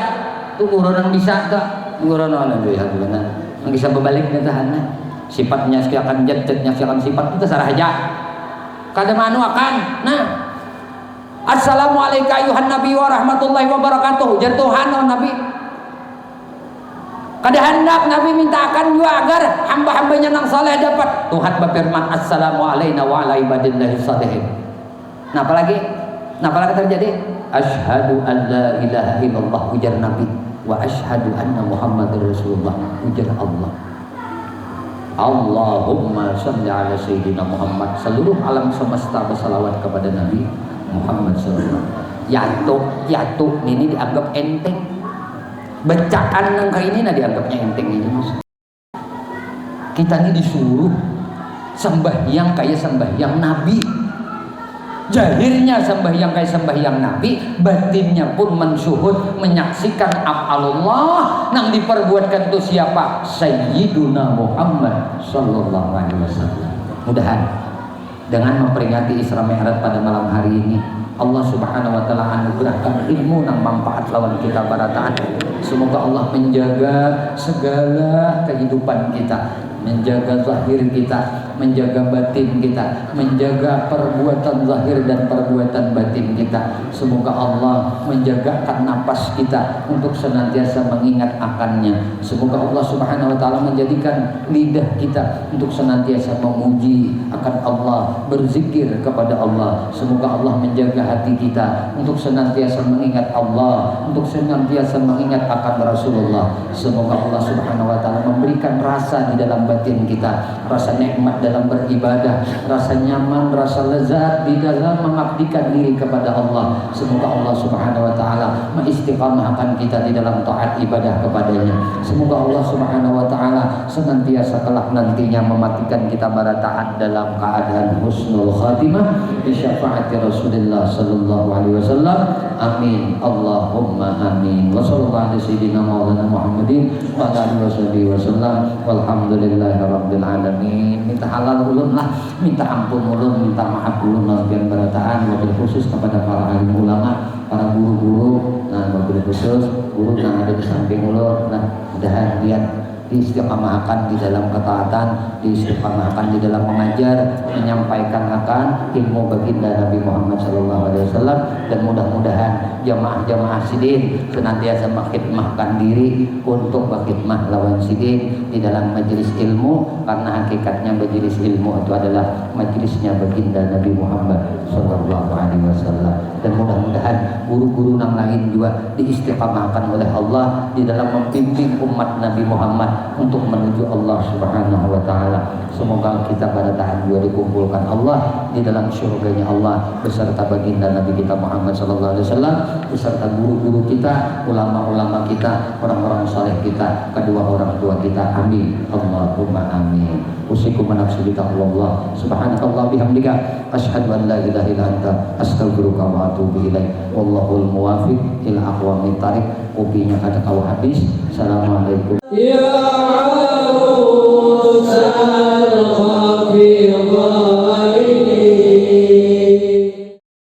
Itu nguronan bisa tak? Nguronan ya gimana? Yang bisa berbalik tahan. Sifatnya sekian jadnya sekian sifat itu terserah aja. Kada manu akan. Nah, assalamualaikum ayuhan nabi wa rahmatullahi wa barakatuh. Jar Tuhan Nabi. Kada hendak Nabi mintakan juga agar hamba-hambanya yang saleh dapat. Tuhan berfirman assalamu alayna wa ala ibadillahi shalihin. Nah apalagi terjadi? Asyhadu an la ilaha illallah ujar Nabi wa asyhadu anna Muhammadar Rasulullah ujar Allah. Allahumma shalli ala sayyidina Muhammad. Seluruh alam semesta bersalawat kepada Nabi Muhammad sallallahu alaihi wasallam. Yatuk ini dianggap enteng. Bacaan yang kayak ini dianggapnya enteng ini mas. Kita ini disuruh sembahyang kayak sembahyang Nabi. Jahirnya sembahyang kayak sembahyang Nabi, batinnya pun mensyuhud menyaksikan af'alullah nang diperbuatkan itu siapa? Sayyiduna Muhammad sallallahu alaihi wasallam. Mudahan dengan memperingati Isra Mi'raj pada malam hari ini Allah subhanahu wa ta'ala anugerahkan ilmu yang manfaat lawan kita barataan. Semoga Allah menjaga segala kehidupan kita, menjaga zahir kita, menjaga batin kita, menjaga perbuatan zahir dan perbuatan batin kita. Semoga Allah menjagakan napas kita untuk senantiasa mengingat akannya. Semoga Allah subhanahu wa ta'ala menjadikan lidah kita untuk senantiasa memuji akan Allah, berzikir kepada Allah. Semoga Allah menjaga hati kita untuk senantiasa mengingat Allah, untuk senantiasa mengingat akan Rasulullah. Semoga Allah subhanahu wa ta'ala memberikan rasa di dalam batin kita, rasa nikmat dalam beribadah, rasa nyaman, rasa lezat di dalam mengabdikan diri kepada Allah. Semoga Allah Subhanahu wa taala mengistiqamahkan kita di dalam taat ibadah kepadanya. Semoga Allah Subhanahu wa taala senantiasa kelak nantinya mematikan kita pada taat dalam keadaan husnul khatimah bi syafaati Rasulullah sallallahu alaihi wasallam. Amin. Allahumma amin. Wa sallallahu alaihi sayyidina maulana Muhammadin wa ala alihi wasallam. Walhamdulillahirabbil alamin. Minta halal ulun lah, minta ampun ulun, minta maaf ulun lawan berataan, wabil khusus kepada para alim ulama, para guru-guru, nah wabil khusus guru yang ada di samping ulun. Nah, mudah-mudahan lihat diistiqamahkan di dalam ketaatan, diistiqamahkan di dalam mengajar, menyampaikan akan ilmu baginda Nabi Muhammad SAW, dan mudah-mudahan jamaah-jamaah sidin senantiasa mengkhidmahkan diri untuk berkhidmah lawan sidin di dalam majelis ilmu, karena hakikatnya majelis ilmu itu adalah majelisnya baginda Nabi Muhammad SAW. Dan mudah-mudahan guru-guru yang lain juga diistiqamahkan oleh Allah di dalam membimbing umat Nabi Muhammad untuk menuju Allah Subhanahu wa taala. Semoga kita pada tahun 2 dikumpulkan Allah di dalam syurganya Allah beserta baginda Nabi kita Muhammad sallallahu alaihi wasallam, beserta guru-guru kita, ulama-ulama kita, orang-orang saleh kita, kedua orang tua kita. Amin. Allahumma amin. Usikum nafsi bi taqwallah. Subhanakallah bihamdika asyhadu an la ilaha illa anta astaghfiruka wa atubu ilaik. Wallahul muwaffiq ila aqwamit thariq. Kopinya kada kau habis. Assalamualaikum. Ya